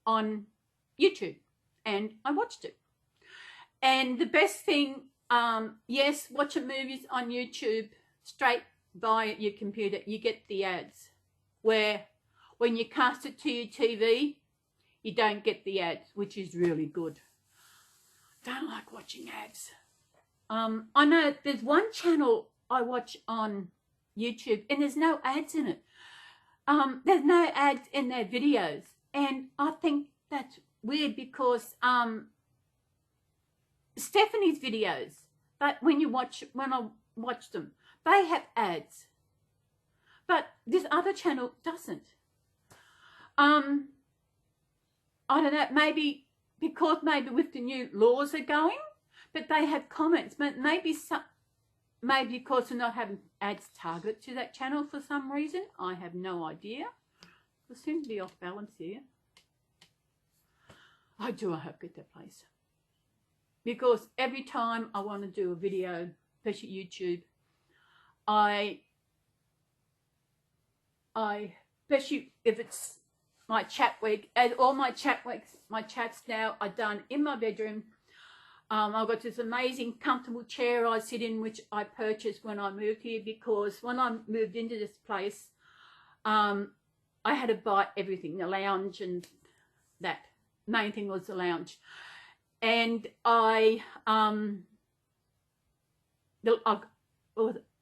on YouTube and I watched it. And the best thing, yes, watching movies on YouTube straight via your computer, you get the ads. Where when you cast it to your TV, you don't get the ads, which is really good. Don't like watching ads. I know there's one channel I watch on YouTube and there's no ads in it. There's no ads in their videos. And I think that's weird because Stephanie's videos, but when I watch them, they have ads. But this other channel doesn't. I don't know, maybe because with the new laws are going, but they have comments. But maybe because they're not having ads targeted to that channel for some reason. I have no idea. I seem to be off balance here. I hope I get that place. Because every time I want to do a video, especially YouTube, especially if it's my chat week, and all my chat weeks, my chats now are done in my bedroom. I've got this amazing comfortable chair I sit in, which I purchased when I moved here, because when I moved into this place, I had to buy everything, the lounge, and that main thing was the lounge. And I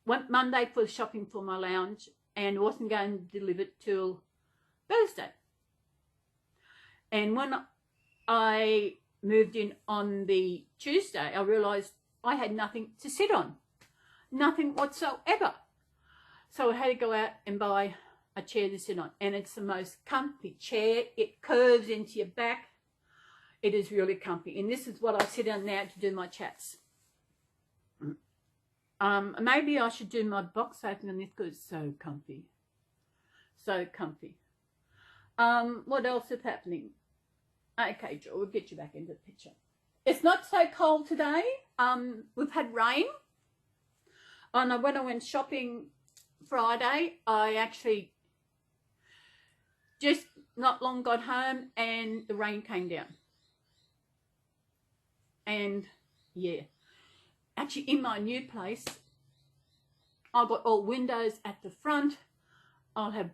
went Monday for shopping for my lounge, and wasn't going to deliver it till Thursday. And when I moved in on the Tuesday, I realised I had nothing to sit on, nothing whatsoever. So I had to go out and buy a chair to sit on, and it's the most comfy chair. It curves into your back. It is really comfy, and this is what I sit on now to do my chats. Maybe I should do my box opening on this because it's so comfy. So comfy. What else is happening? Okay, Joe, we'll get you back into the picture. It's not so cold today. We've had rain. And when I went shopping Friday, I actually just not long got home and the rain came down. And yeah, actually in my new place, I've got all windows at the front. I'll have,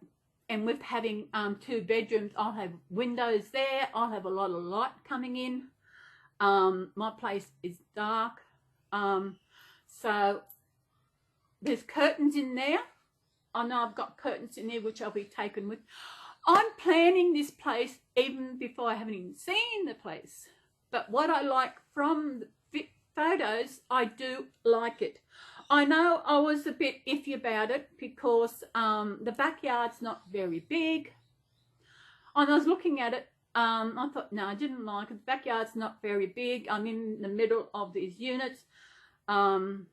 and with having 2 bedrooms, I'll have windows there. I'll have a lot of light coming in. My place is dark. So there's curtains in there. I know I've got curtains in there which I'll be taken with. I'm planning this place even before I haven't even seen the place. But what I like from the photos, I do like it. I know I was a bit iffy about it because the backyard's not very big. And I was looking at it, I thought, no, I didn't like it. The backyard's not very big. I'm in the middle of these units. And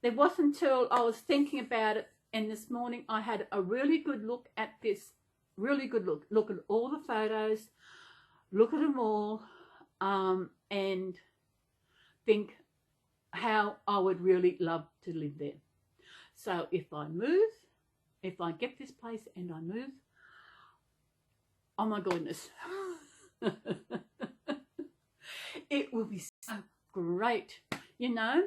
it wasn't until I was thinking about it, and this morning I had a really good look at this, really good look. Look at all the photos, look at them all, and think how I would really love to live there. So if I move, if I get this place and I move, oh my goodness, it will be so great. You know,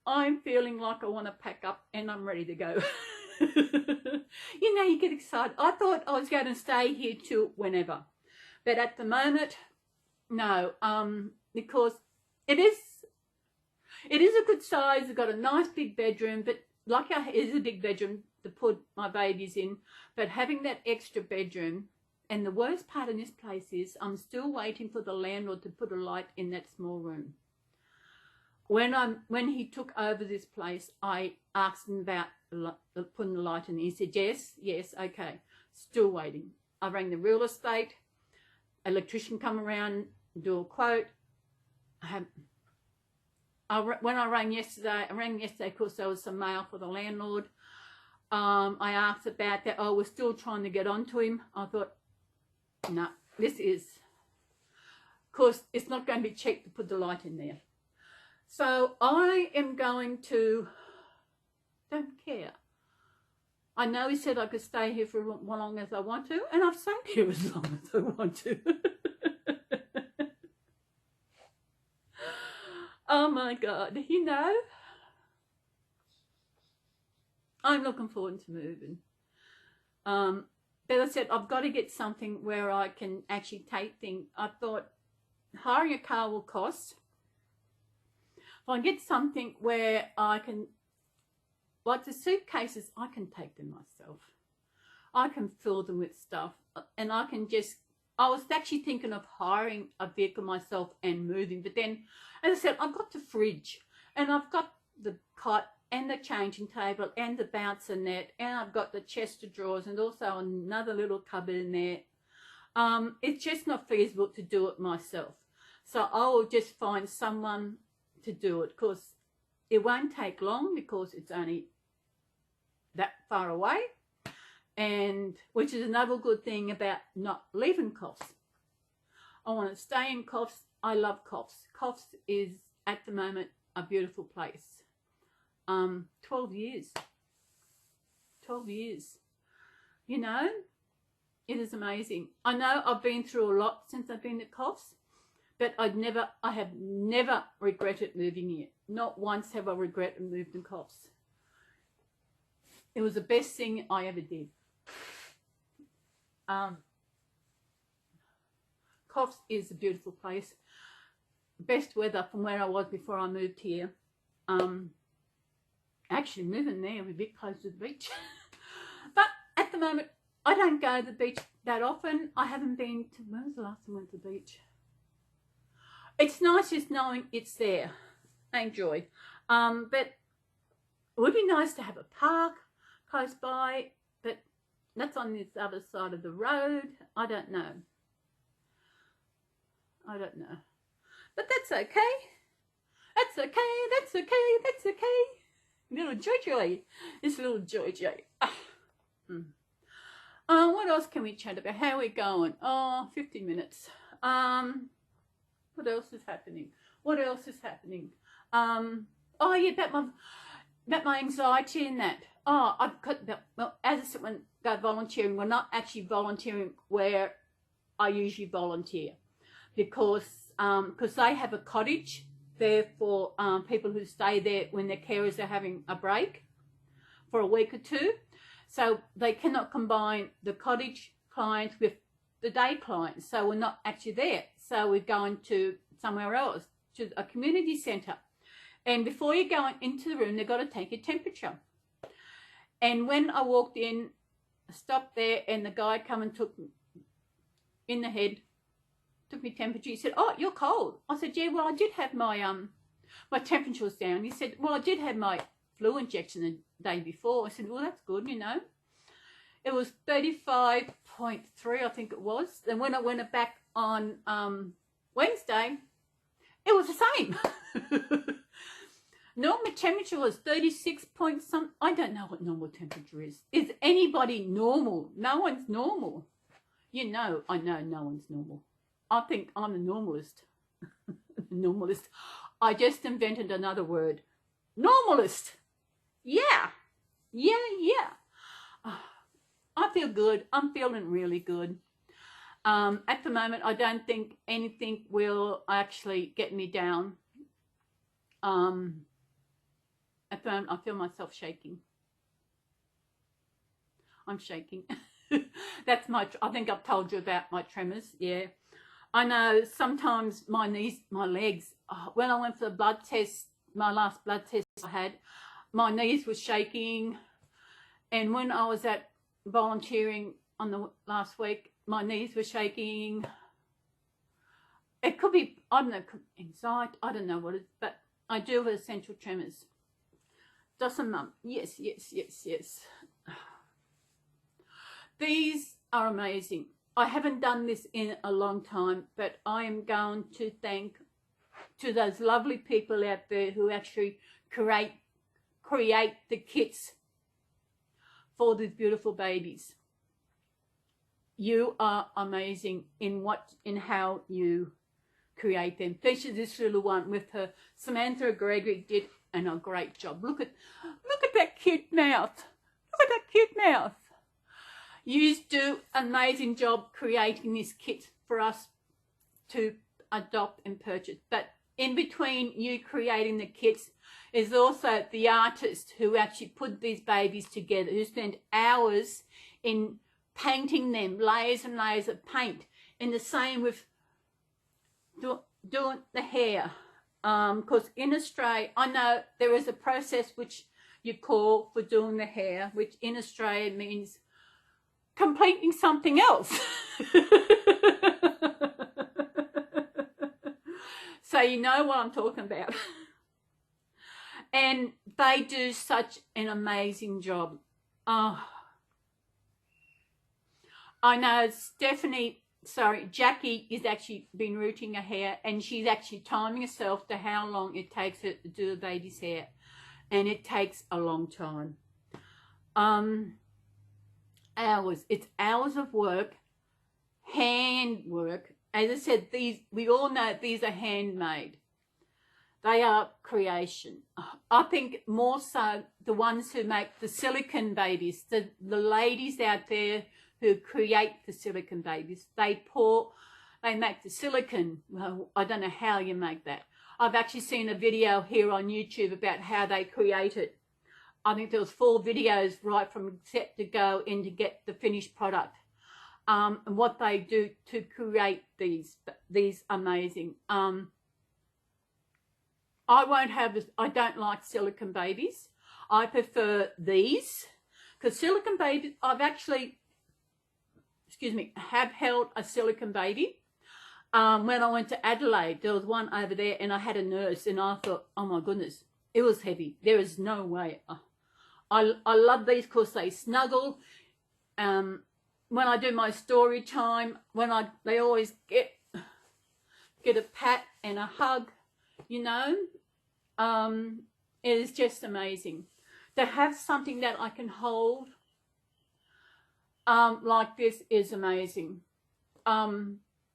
I'm feeling like I want to pack up and I'm ready to go. You know, you get excited. I thought I was going to stay here till whenever, but at the moment, no, because it is a good size. It's got a nice big bedroom, but like it is a big bedroom to put my babies in, but having that extra bedroom, and the worst part in this place is I'm still waiting for the landlord to put a light in that small room. When he took over this place, I asked him about putting the light in. He said, yes, okay, still waiting. I rang the real estate, electrician come around, do a quote. When I rang yesterday because there was some mail for the landlord. I asked about that. I was still trying to get onto him. I thought, no, this is, of course, it's not going to be cheap to put the light in there. So I am going to, don't care. I know he said I could stay here for as long as I want to, and I've stayed here as long as I want to. Oh my God, you know, I'm looking forward to moving. But I said, I've got to get something where I can actually take things. I thought hiring a car will cost. If I get something where I can, like the suitcases, I can take them myself. I can fill them with stuff, and I can just, I was actually thinking of hiring a vehicle myself and moving, but then, as I said, I've got the fridge, and I've got the cot, and the changing table, and the bouncer net, and I've got the chest of drawers, and also another little cupboard in there. It's just not feasible to do it myself. So I will just find someone to do it, because it won't take long, because it's only that far away, and which is another good thing about not leaving Coffs. I want to stay in Coffs. I love Coffs. Coffs is at the moment a beautiful place. 12 years. 12 years. You know, it is amazing. I know I've been through a lot since I've been at COFs, but I have never regretted moving here. Not once have I regretted moving to COFs. It was the best thing I ever did. COFs is a beautiful place. Best weather from where I was before I moved here. Actually, moving there would be a bit close to the beach. But at the moment, I don't go to the beach that often. I haven't been to, when was the last time I went to the beach? It's nice just knowing it's there. I enjoy. But it would be nice to have a park close by, but that's on this other side of the road. I don't know. I don't know. But that's okay. That's okay. That's okay. That's okay. Little Jojo. This little Jojo. What else can we chat about? How are we going? Oh, 15 minutes. What else is happening? What else is happening? Oh yeah, about my anxiety and that. Oh, I've got, well, as I said, when I go volunteering, we're not actually volunteering where I usually volunteer, because they have a cottage there for people who stay there when their carers are having a break for a week or two. So they cannot combine the cottage clients with the day clients. So we're not actually there. So we're going to somewhere else, to a community centre. And before you go into the room, they've got to take your temperature. And when I walked in, I stopped there, and the guy come and took me in the head, took me temperature. He said, "Oh, you're cold." I said, "Yeah, well, I did have my my temperature was down." He said, "Well, I did have my flu injection the day before." I said, "Well, that's good, you know." It was 35.3, I think it was. And when I went back on Wednesday, it was the same. Normal temperature was 36 point something. I don't know what normal temperature is. Is anybody normal? No one's normal. You know, I know no one's normal. I think I'm the normalist. Normalist. I just invented another word. Normalist. Yeah. Yeah, yeah. I feel good. I'm feeling really good. At the moment, I don't think anything will actually get me down. At the moment, I feel myself shaking. I'm shaking. That's my, I think I've told you about my tremors. Yeah. I know sometimes my knees, my legs, when I went for the blood test, my last blood test I had, my knees were shaking. And when I was at volunteering on the last week, my knees were shaking. It could be, I don't know, anxiety, I don't know what it is, but I do have essential tremors. Doesn't mum? Yes, yes, yes, yes. These are amazing. I haven't done this in a long time, but I am going to thank to those lovely people out there who actually create the kits for these beautiful babies. You are amazing in how you create them. Especially this little one with her. Samantha Gregory did a great job. Look at that cute mouth. Look at that cute mouth. You do an amazing job creating this kit for us to adopt and purchase. But in between you creating the kits is also the artist who actually put these babies together, who spent hours in painting them, layers and layers of paint. And the same with doing the hair. Because in Australia, I know there is a process which you call for doing the hair, which in Australia means completing something else. So you know what I'm talking about. And they do such an amazing job. Oh, I know Jackie is actually been rooting her hair, and she's actually timing herself to how long it takes her to do the baby's hair. And it takes a long time. Hours. It's hours of work, hand work. As I said, we all know these are handmade. They are creation. I think more so the ones who make the silicone babies, the ladies out there who create the silicone babies, they make the silicone. Well, I don't know how you make that. I've actually seen a video here on YouTube about how they create it. I think there was 4 videos right from set to go in to get the finished product. And what they do to create these amazing. I don't like silicone babies. I prefer these, because silicone babies, I've actually, have held a silicone baby. When I went to Adelaide, there was one over there, and I had a nurse, and I thought, oh my goodness, it was heavy. There is no way. I love these because they snuggle. When I do my story time, they always get a pat and a hug, you know. It is just amazing to have something that I can hold like this is amazing.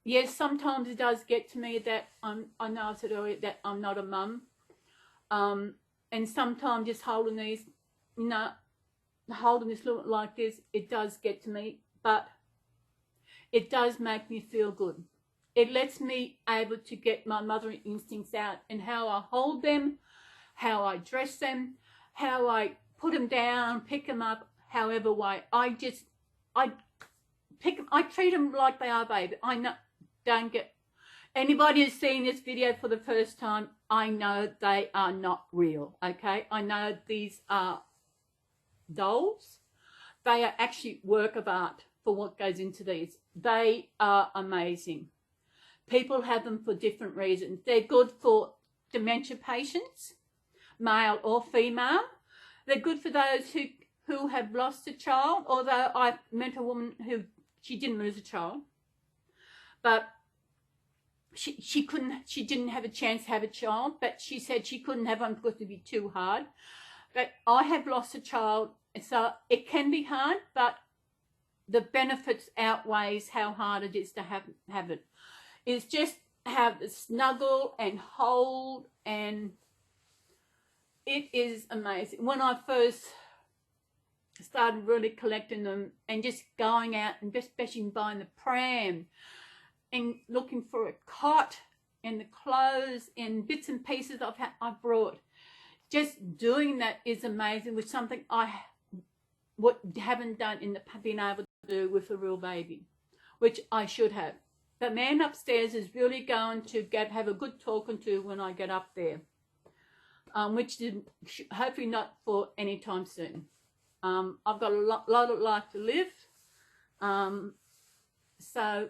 Yes, sometimes it does get to me that I know I said earlier that I'm not a mum, and sometimes just holding these, you know, holding this little like this, it does get to me, but it does make me feel good. It lets me able to get my mother instincts out and how I hold them, how I dress them, how I put them down, pick them up, however way. I treat them like they are baby. I know, don't get, anybody who's seen this video for the first time, I know they are not real, okay? I know these are dolls. They are actually work of art for what goes into these. They are amazing. People have them for different reasons. They're good for dementia patients, male or female. They're good for those who have lost a child, although I met a woman who, she didn't lose a child, but she didn't have a chance to have a child, but she said she couldn't have one because it'd be too hard. But I have lost a child, so it can be hard, but the benefits outweighs how hard it is to have it. It's just have the snuggle and hold, and it is amazing. When I first started really collecting them and just going out and just especially buying the pram and looking for a cot and the clothes and bits and pieces I've brought, just doing that is amazing, with something I haven't done been able to do with a real baby, which I should have. The man upstairs is really going to have a good talking to when I get up there, which is hopefully not for any time soon. I've got a lot of life to live, so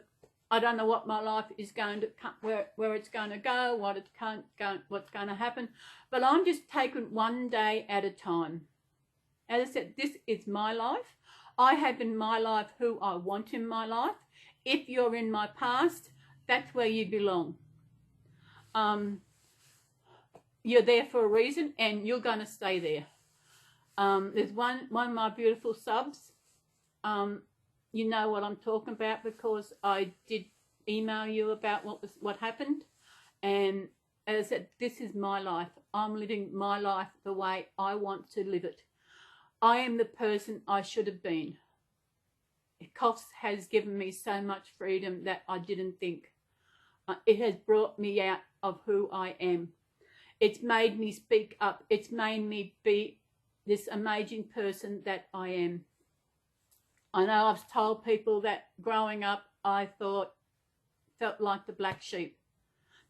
I don't know what my life is going to, where it's going to go, what's going to happen, but I'm just taking one day at a time. As I said, this is my life. I have in my life who I want in my life. If you're in my past, that's where you belong. You're there for a reason, and you're going to stay there. There's one of my beautiful subs. You know what I'm talking about, because I did email you about what happened. And as I said, this is my life. I'm living my life the way I want to live it. I am the person I should have been. COFS has given me so much freedom that I didn't think. It has brought me out of who I am. It's made me speak up. It's made me be this amazing person that I am. I know I've told people that growing up I felt like the black sheep.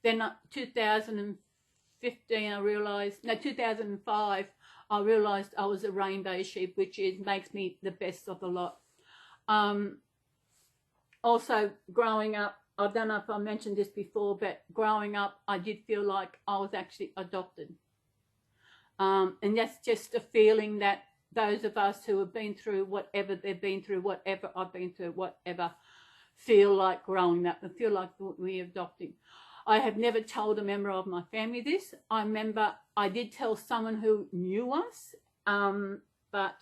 Then 2015 I realised, no 2005 I realised I was a rainbow sheep, which makes me the best of the lot. Also growing up, I don't know if I mentioned this before, but growing up I did feel like I was actually adopted. And that's just a feeling that those of us who have been through whatever they've been through, whatever I've been through, whatever, feel like growing up and feel like we're adopting. I have never told a member of my family this. I remember I did tell someone who knew us, but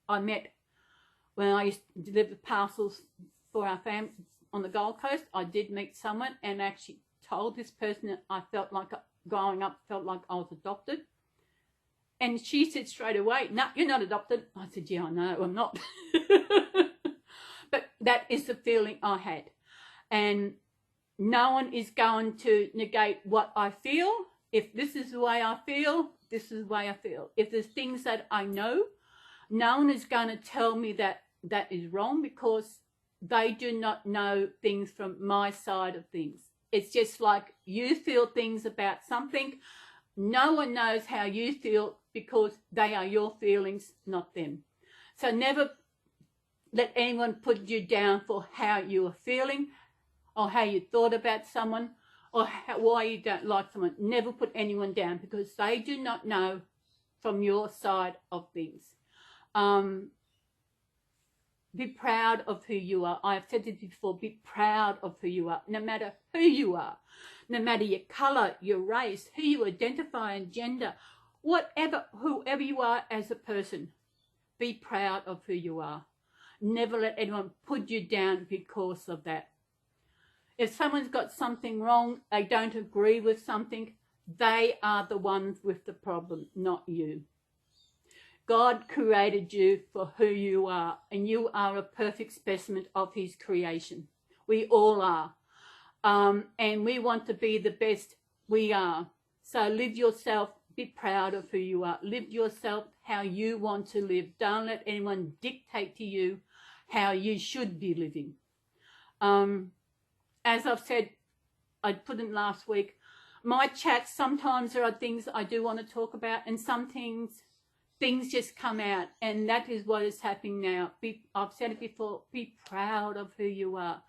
I met when I used to deliver parcels for our family on the Gold Coast. I did meet someone and actually told this person that I felt like growing up felt like I was adopted. And she said straight away, "No, you're not adopted." I said, "Yeah, I know, I'm not." But that is the feeling I had. And no one is going to negate what I feel. If this is the way I feel, this is the way I feel. If there's things that I know, no one is going to tell me that that is wrong, because they do not know things from my side of things. It's just like you feel things about something. No one knows how you feel, because they are your feelings, not them. So never let anyone put you down for how you are feeling, or how you thought about someone, or why you don't like someone. Never put anyone down, because they do not know from your side of things. Be proud of who you are. I have said this before. Be proud of who you are, no matter who you are, no matter your colour, your race, who you identify in gender, whatever, whoever you are as a person. Be proud of who you are. Never let anyone put you down because of that. If someone's got something wrong, they don't agree with something, they are the ones with the problem, not you. God created you for who you are, and you are a perfect specimen of his creation. We all are. And we want to be the best we are. So live yourself. Be proud of who you are. Live yourself how you want to live. Don't let anyone dictate to you how you should be living. As I've said, I put in last week, my chats, sometimes there are things I do want to talk about, and some things just come out, and that is what is happening now. I've said it before, be proud of who you are.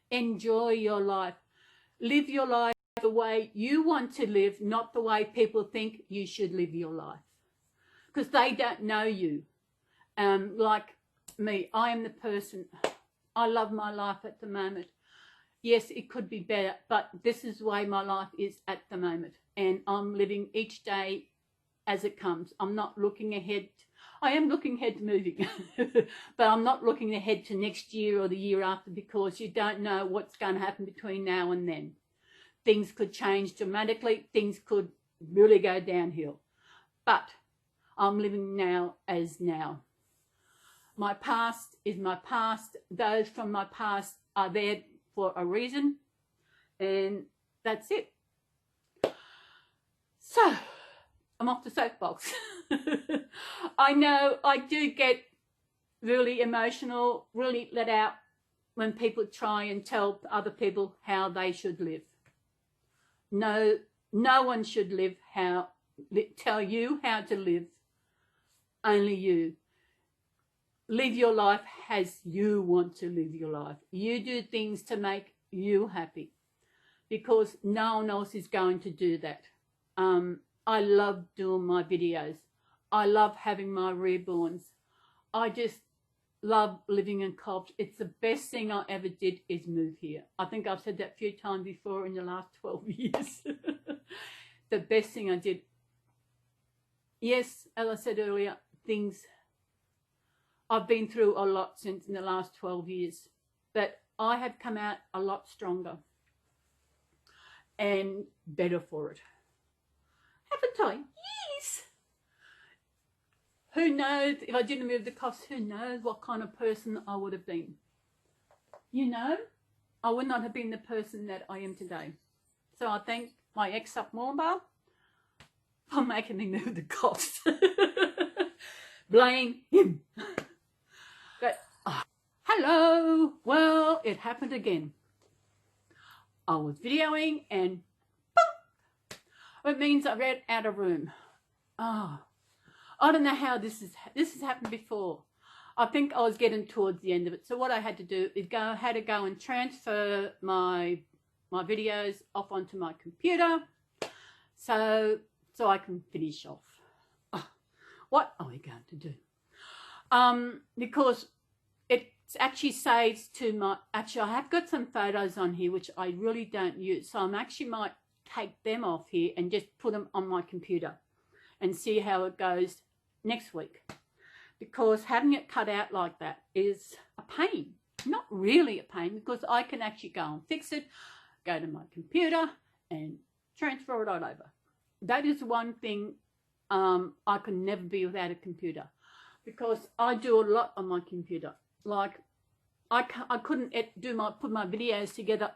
Enjoy your life. Live your life the way you want to live, not the way people think you should live your life, because they don't know you. Like me, I am the person, I love my life at the moment. Yes, it could be better, but this is the way my life is at the moment, and I'm living each day as it comes. I'm not looking ahead. I am looking ahead to moving, but I'm not looking ahead to next year or the year after, because you don't know what's going to happen between now and then. Things could change dramatically. Things could really go downhill. But I'm living now as now. My past is my past. Those from my past are there for a reason, and that's it. So I'm off the soapbox. I know I do get really emotional, really let out when people try and tell other people how they should live. No one should tell you how to live. Only you. Live your life as you want to live your life. You do things to make you happy, because no one else is going to do that. I love doing my videos. I love having my reborns. I just love living in Cobbs. It's the best thing I ever did is move here. I think I've said that a few times before in the last 12 years. The best thing I did. Yes, as I said earlier, I've been through a lot since in the last 12 years, but I have come out a lot stronger and better for it. Haven't I? Yes. Who knows, if I didn't move the Coffs, who knows what kind of person I would have been. You know, I would not have been the person that I am today. So I thank my ex-up Moomba for making me move the Coffs. Blame him. But, hello. Well, it happened again. I was videoing and boom, it means I ran out of room. Oh, I don't know how this has happened before. I think I was getting towards the end of it. So what I had to do is had to go and transfer my videos off onto my computer so I can finish off. Oh, what are we going to do? Because it actually saves to my, actually I have got some photos on here which I really don't use, so I actually might take them off here and just put them on my computer and see how it goes next week, because having it cut out like that is a pain. Not really a pain, because I can actually go and fix it, go to my computer and transfer it on over. that is one thing I can never be without a computer, because I do a lot on my computer. Like I couldn't put my videos together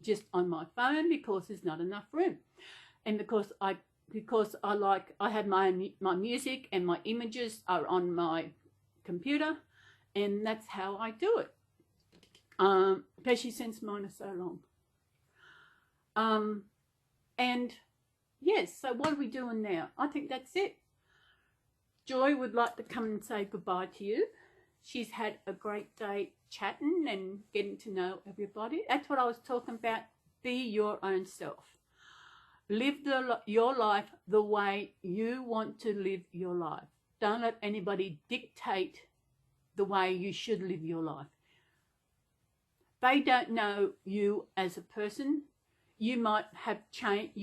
just on my phone because there's not enough room, and because I have my music and my images are on my computer, and that's how I do it. Especially since mine are so long. And yes, so what are we doing now? I think that's it. Joy would like to come and say goodbye to you. She's had a great day chatting and getting to know everybody. That's what I was talking about. Be your own self. Live your life the way you want to live your life. Don't let anybody dictate the way you should live your life. They don't know you as a person. You might have changed.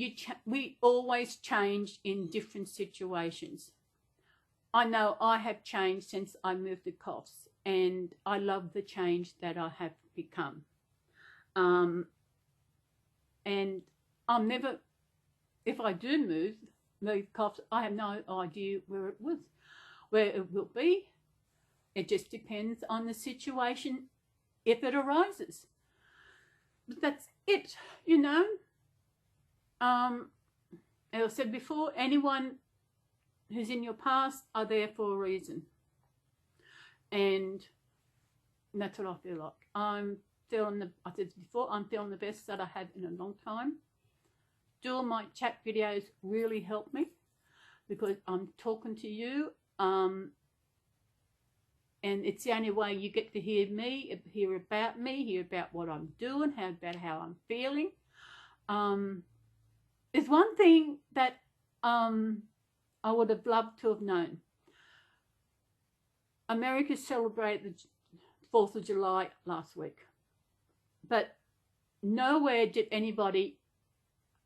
We always change in different situations. I know I have changed since I moved to Coffs, and I love the change that I have become. And I'm never, if I do move Coffs, I have no idea where it will be. It just depends on the situation, if it arises. But that's it, you know. As I said before, anyone who's in your past are there for a reason. And that's what I feel like. I said before, I'm feeling the best that I have in a long time. Doing my chat videos really help me because I'm talking to you. And it's the only way you get to hear me, hear about what I'm doing, about how I'm feeling. There's one thing that I would have loved to have known. America celebrated the 4th of July last week, but nowhere did anybody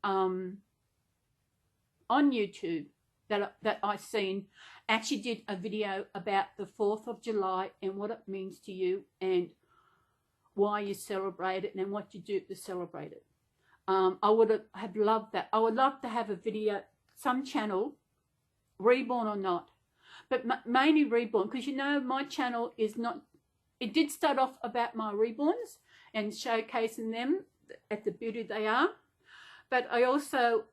on YouTube that I seen actually did a video about the 4th of July and what it means to you and why you celebrate it and what you do to celebrate it. I would have loved that. I would love to have a video, some channel, Reborn or not, but mainly Reborn, because you know my channel is not, it did start off about my reborns and showcasing them at the beauty they are, but I also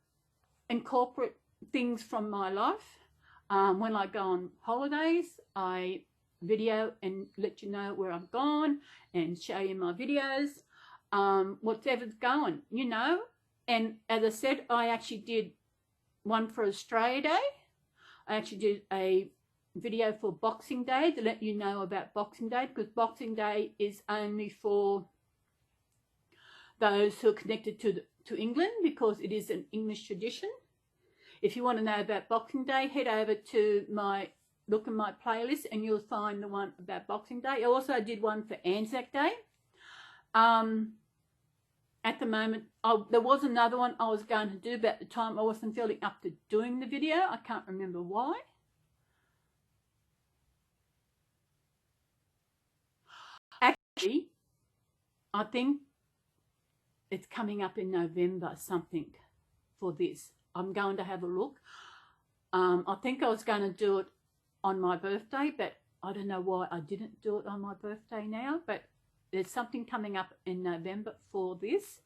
incorporate things from my life. When I go on holidays, I video and let you know where I've gone and show you my videos, whatever's going, you know. And as I said, I actually did one for Australia Day. I actually did a video for Boxing Day to let you know about Boxing Day, because Boxing Day is only for those who are connected to England, because it is an English tradition. If you want to know about Boxing Day, head over to look in my playlist and you'll find the one about Boxing Day. I also did one for Anzac Day. At the moment, there was another one I was going to do, but at the time I wasn't feeling up to doing the video. I can't remember why. Actually, I think it's coming up in November, something for this. I'm going to have a look. I think I was going to do it on my birthday, but I don't know why I didn't do it on my birthday now, but there's something coming up in November for this,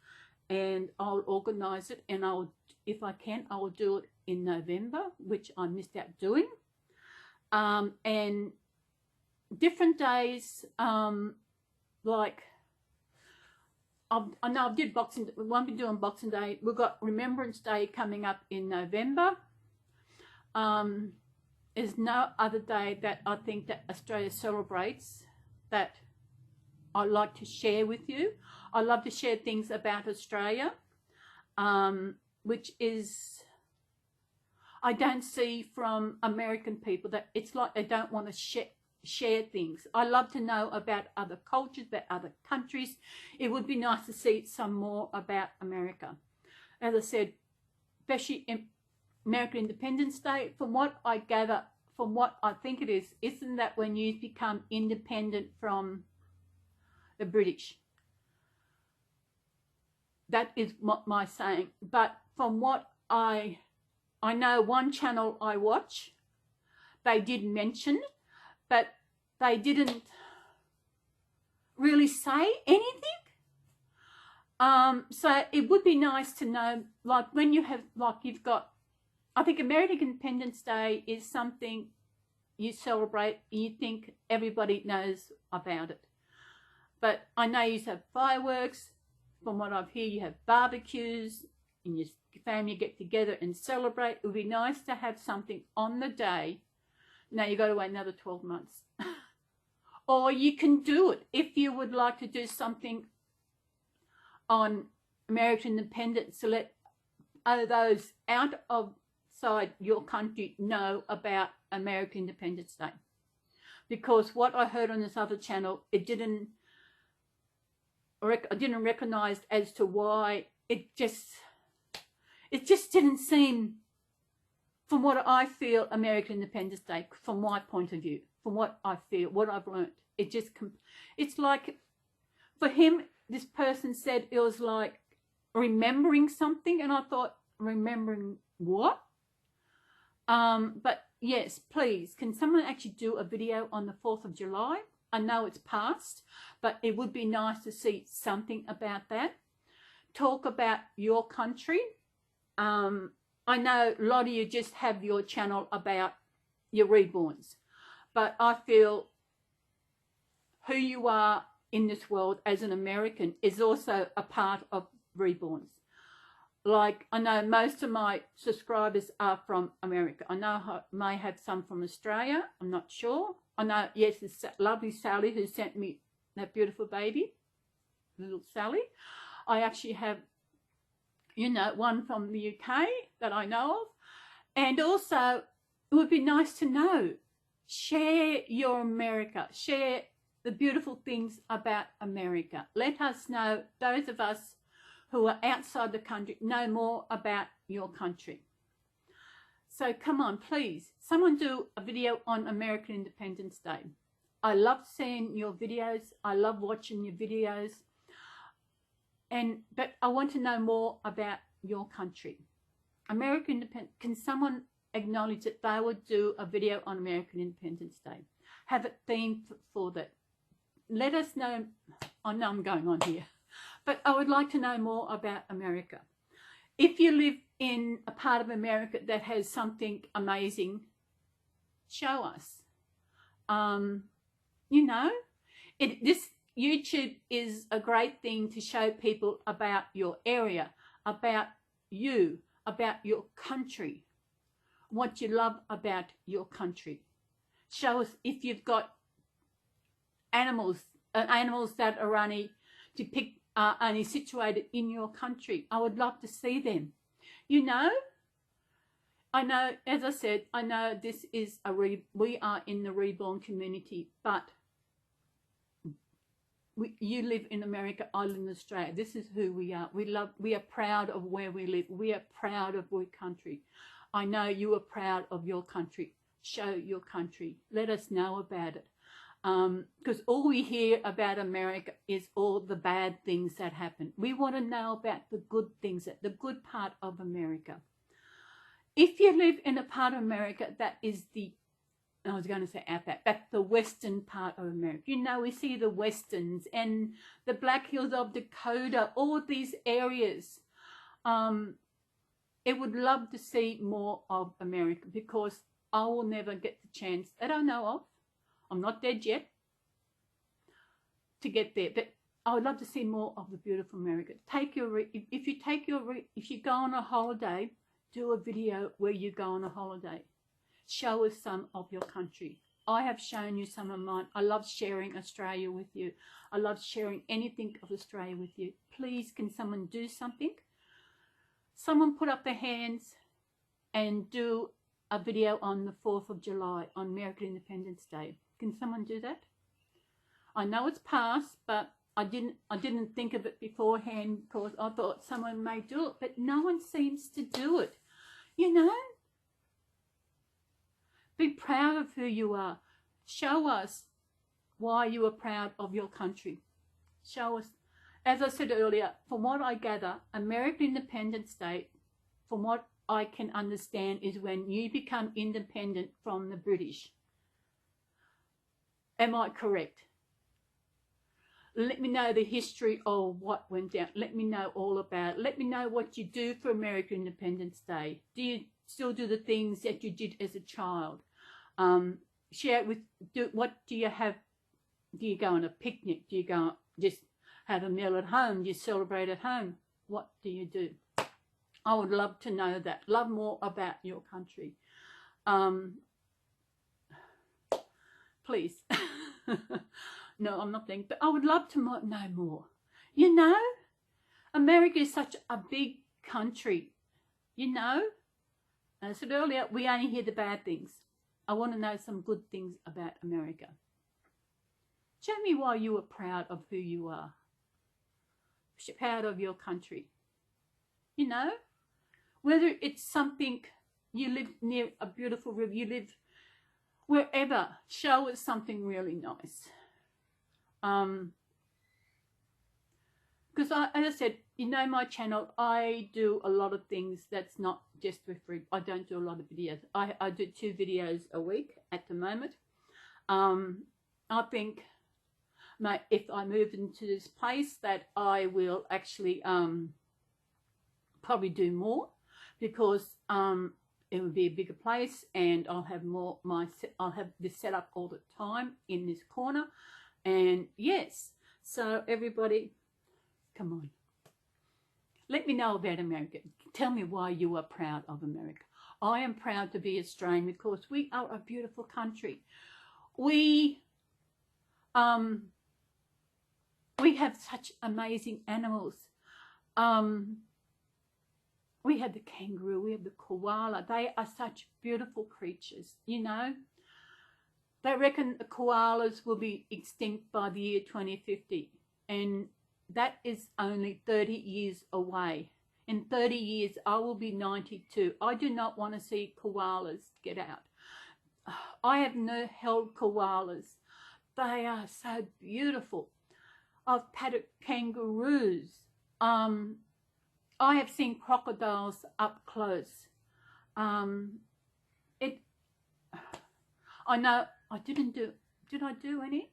and I'll organise it, and if I can, I will do it in November, which I missed out doing. And different days, like I know I did Boxing. We won't be doing Boxing Day. We've got Remembrance Day coming up in November. There's no other day that I think that Australia celebrates that I like to share with you. I love to share things about Australia, which is, I don't see from American people, that it's like they don't want to share things. I love to know about other cultures, about other countries. It would be nice to see some more about America. As I said, especially in American Independence Day, from what I gather, from what I think it is, isn't that when you become independent from the British? That is what my saying. But from what I I know one channel I watch, they did mention, but they didn't really say anything. So it would be nice to know, like when you have, like you've got, I think American Independence Day is something you celebrate and you think everybody knows about it. But I know you have fireworks. From what I've heard, you have barbecues and your family get together and celebrate. It would be nice to have something on the day. Now you've got to wait another 12 months. Or you can do it if you would like to do something on American independence to let those outside your country know about American Independence Day. Because what I heard on this other channel, I didn't recognize as to why it just didn't seem, from what I feel, American Independence Day, from my point of view, from what I feel, what I've learned, it's like, for him, this person said it was like remembering something, and I thought, remembering what? But yes, please, can someone actually do a video on the 4th of July? I know it's past, but it would be nice to see something about that. Talk about your country. I know a lot of you just have your channel about your reborns, but I feel who you are in this world as an American is also a part of reborns. Like, I know most of my subscribers are from America. I know I may have some from Australia. I'm not sure. I know, yes, it's lovely Sally who sent me that beautiful baby, little Sally. I actually have, you know, one from the UK that I know of. And also, it would be nice to know, share your America, share the beautiful things about America. Let us know, those of us who are outside the country, know more about your country. So come on, please, someone do a video on American Independence Day. I love seeing your videos. I love watching your videos. But I want to know more about your country. American Independence, can someone acknowledge that they would do a video on American Independence Day? Have it themed for that. Let us know. I know I'm going on here, but I would like to know more about America. If you live in a part of America that has something amazing, show us. You know, this YouTube is a great thing to show people about your area, about you, about your country, what you love about your country. Show us if you've got animals that are only situated in your country. I would love to see them. You know, I know, as I said, I know this is we are in the Reborn community, but you live in America, I live in Australia. This is who we are. We are proud of where we live. We are proud of our country. I know you are proud of your country. Show your country. Let us know about it. Because all we hear about America is all the bad things that happen. We want to know about the good things, the good part of America. If you live in a part of America that is I was going to say outback, that's the western part of America. You know, we see the westerns and the Black Hills of Dakota, all these areas. It would love to see more of America, because I will never get the chance that I know of. I'm not dead yet to get there, but I would love to see more of the beautiful America. If you go on a holiday, do a video where you go on a holiday. Show us some of your country. I have shown you some of mine. I love sharing Australia with you. I love sharing anything of Australia with you. Please, can someone do something? Someone put up their hands and do a video on the 4th of July, on American Independence Day. Can someone do that? I know it's past, but I didn't think of it beforehand, because I thought someone may do it, but no one seems to do it. You know? Be proud of who you are. Show us why you are proud of your country. Show us. As I said earlier, from what I gather, American Independence Day, from what I can understand is when you become independent from the British. Am I correct? Let me know the history of what went down. Let me know all about it. Let me know what you do for American Independence Day. Do you still do the things that you did as a child? Share with, what do you have? Do you go on a picnic? Do you go just have a meal at home? Do you celebrate at home? What do you do? I would love to know that. Love more about your country. Please. No, I'm not thinking, but I would love to know more. You know, America is such a big country. You know, as I said earlier, we only hear the bad things. I want to know some good things about America. Show me why you are proud of who you are. Proud of your country. You know, whether it's something, you live near a beautiful river, you live wherever, show us something really nice. Because as I said, you know my channel, I do a lot of things that's not just for free. I don't do a lot of videos. I do 2 videos a week at the moment. I think if I moved into this place that I will actually probably do more, because it would be a bigger place and I'll have more, I'll have this set up all the time in this corner. And yes, so everybody, come on, let me know about America. Tell me why you are proud of America. I am proud to be Australian because we are a beautiful country. We have such amazing animals. We have the kangaroo, we have the koala. They are such beautiful creatures, you know. They reckon the koalas will be extinct by the year 2050, and that is only 30 years away. In 30 years, I will be 92. I do not want to see koalas get out. I have held koalas. They are so beautiful. I've patted kangaroos. I have seen crocodiles up close. I know I didn't do, did I do any?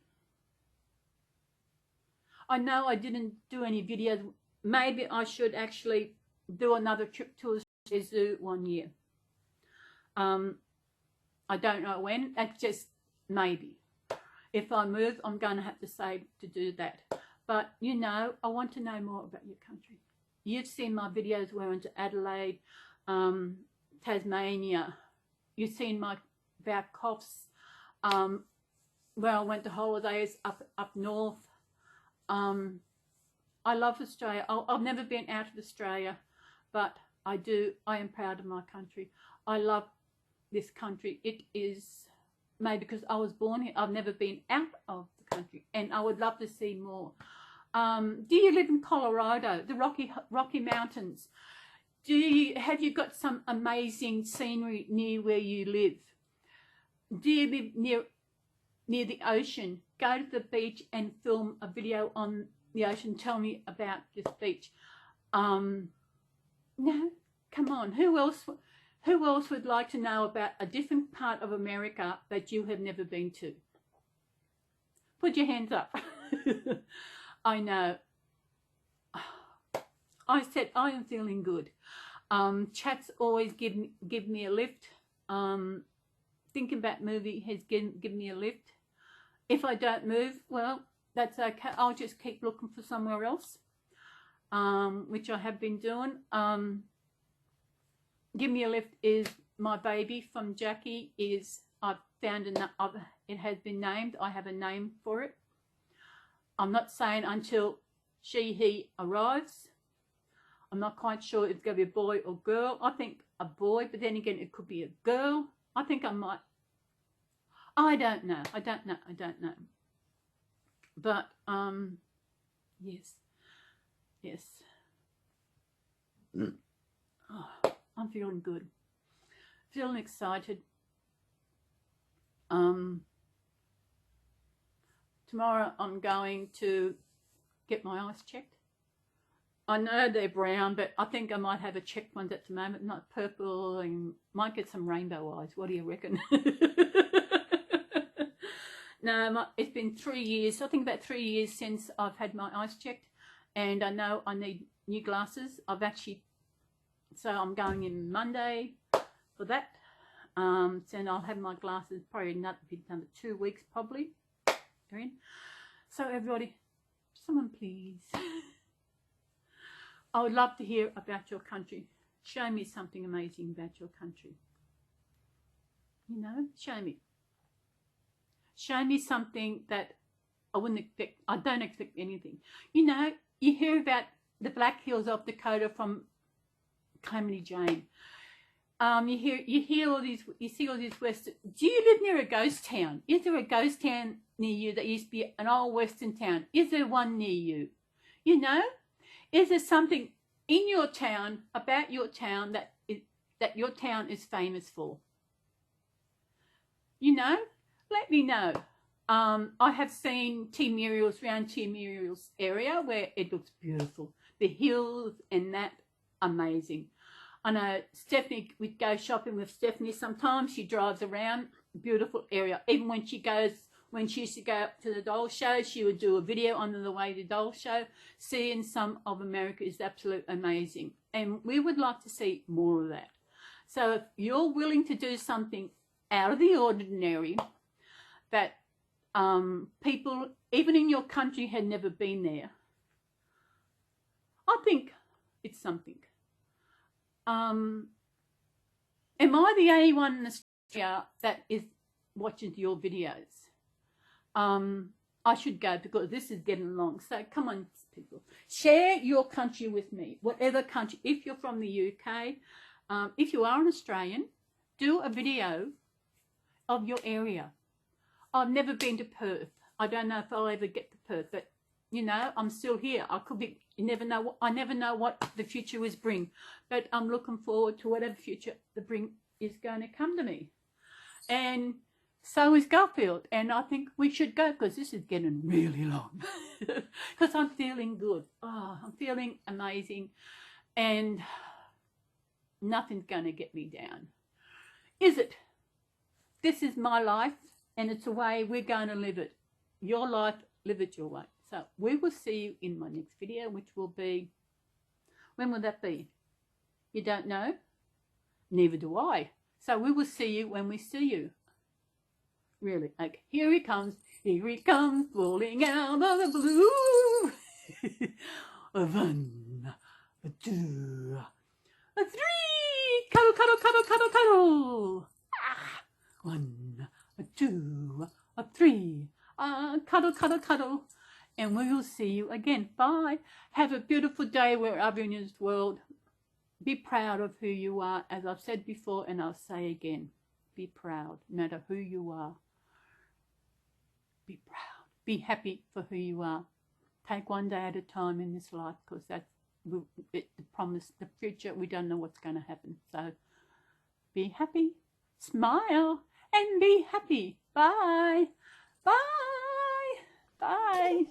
I know I didn't do any videos. Maybe I should actually do another trip to a zoo one year. I don't know when, that's just maybe. If I move, I'm going to have to save to do that. But, you know, I want to know more about your country. You've seen my videos where I went to Adelaide, Tasmania. You've seen my about coughs, where I went to holidays up north. I love Australia. I've never been out of Australia, but I am proud of my country. I love this country. It is maybe because I was born here. I've never been out of the country, and I would love to see more. Do you live in Colorado, the Rocky Mountains? Have you got some amazing scenery near where you live? Do you live near the ocean? Go to the beach and film a video on the ocean. Tell me about this beach. No, come on. Who else would like to know about a different part of America that you have never been to? Put your hands up. I know. I said I am feeling good. Chat's always give me a lift. Thinking about movie has given me a lift. If I don't move, well, that's okay. I'll just keep looking for somewhere else, which I have been doing. Give me a lift is my baby from Jackie. I've found it has been named. I have a name for it. I'm not saying until he arrives. I'm not quite sure if it's going to be a boy or girl. I think a boy, but then again, it could be a girl. I think I might. I don't know. I don't know. But, yes. Oh, I'm feeling good. Feeling excited. Tomorrow I'm going to get my eyes checked. I know they're brown, but I think I might have a checked ones at the moment, not purple, and might get some rainbow eyes. What do you reckon? No, it's been 3 years, I think about 3 years since I've had my eyes checked, and I know I need new glasses. So I'm going in Monday for that. Then I'll have my glasses probably another 2 weeks probably. So everybody, someone please. I would love to hear about your country. Show me something amazing about your country. You know, show me. Show me something that I wouldn't expect. I don't expect anything. You know, you hear about the Black Hills of Dakota from Calamity Jane. You hear all these, you see all these Western. Do you live near a ghost town? Is there a ghost town near you that used to be an old Western town? Is there one near you? You know, is there something in your town, about your town, that your town is famous for? You know, let me know. I have seen around TEAMORTIZ area where it looks beautiful. The hills and that, amazing. I know Stephanie, we go shopping with Stephanie sometimes. She drives around, beautiful area. Even when she used to go to the doll show, she would do a video on the way to the doll show. Seeing some of America is absolutely amazing. And we would like to see more of that. So if you're willing to do something out of the ordinary that people, even in your country, had never been there, I think it's something. Am I the only one in Australia that is watching your videos? I should go because this is getting long. So come on, people. Share your country with me, whatever country. If you're from the UK, if you are an Australian, do a video of your area. I've never been to Perth. I don't know if I'll ever get to Perth, but you know, I'm still here. I could be, you never know. I never know what the future will bring, but I'm looking forward to whatever future the bring is going to come to me. And so is Garfield, and I think we should go because this is getting really long. Because I'm feeling good. Oh, I'm feeling amazing, and nothing's going to get me down. Is it? This is my life, and it's a way we're going to live it. Your life, live it your way. So we will see you in my next video, which will be, when will that be? You don't know? Neither do I. So we will see you when we see you. Really. Okay, here he comes, falling out of the blue. A 1, a 2, a 3. Cuddle, cuddle, cuddle, cuddle, cuddle. 1, a 2, a 3. Cuddle, cuddle, cuddle. And we will see you again. Bye. Have a beautiful day wherever in this world. Be proud of who you are. As I've said before, and I'll say again, be proud, no matter who you are. Be proud. Be happy for who you are. Take one day at a time in this life, because that's the promise, the future. We don't know what's going to happen. So be happy, smile, and be happy. Bye. Bye. Bye.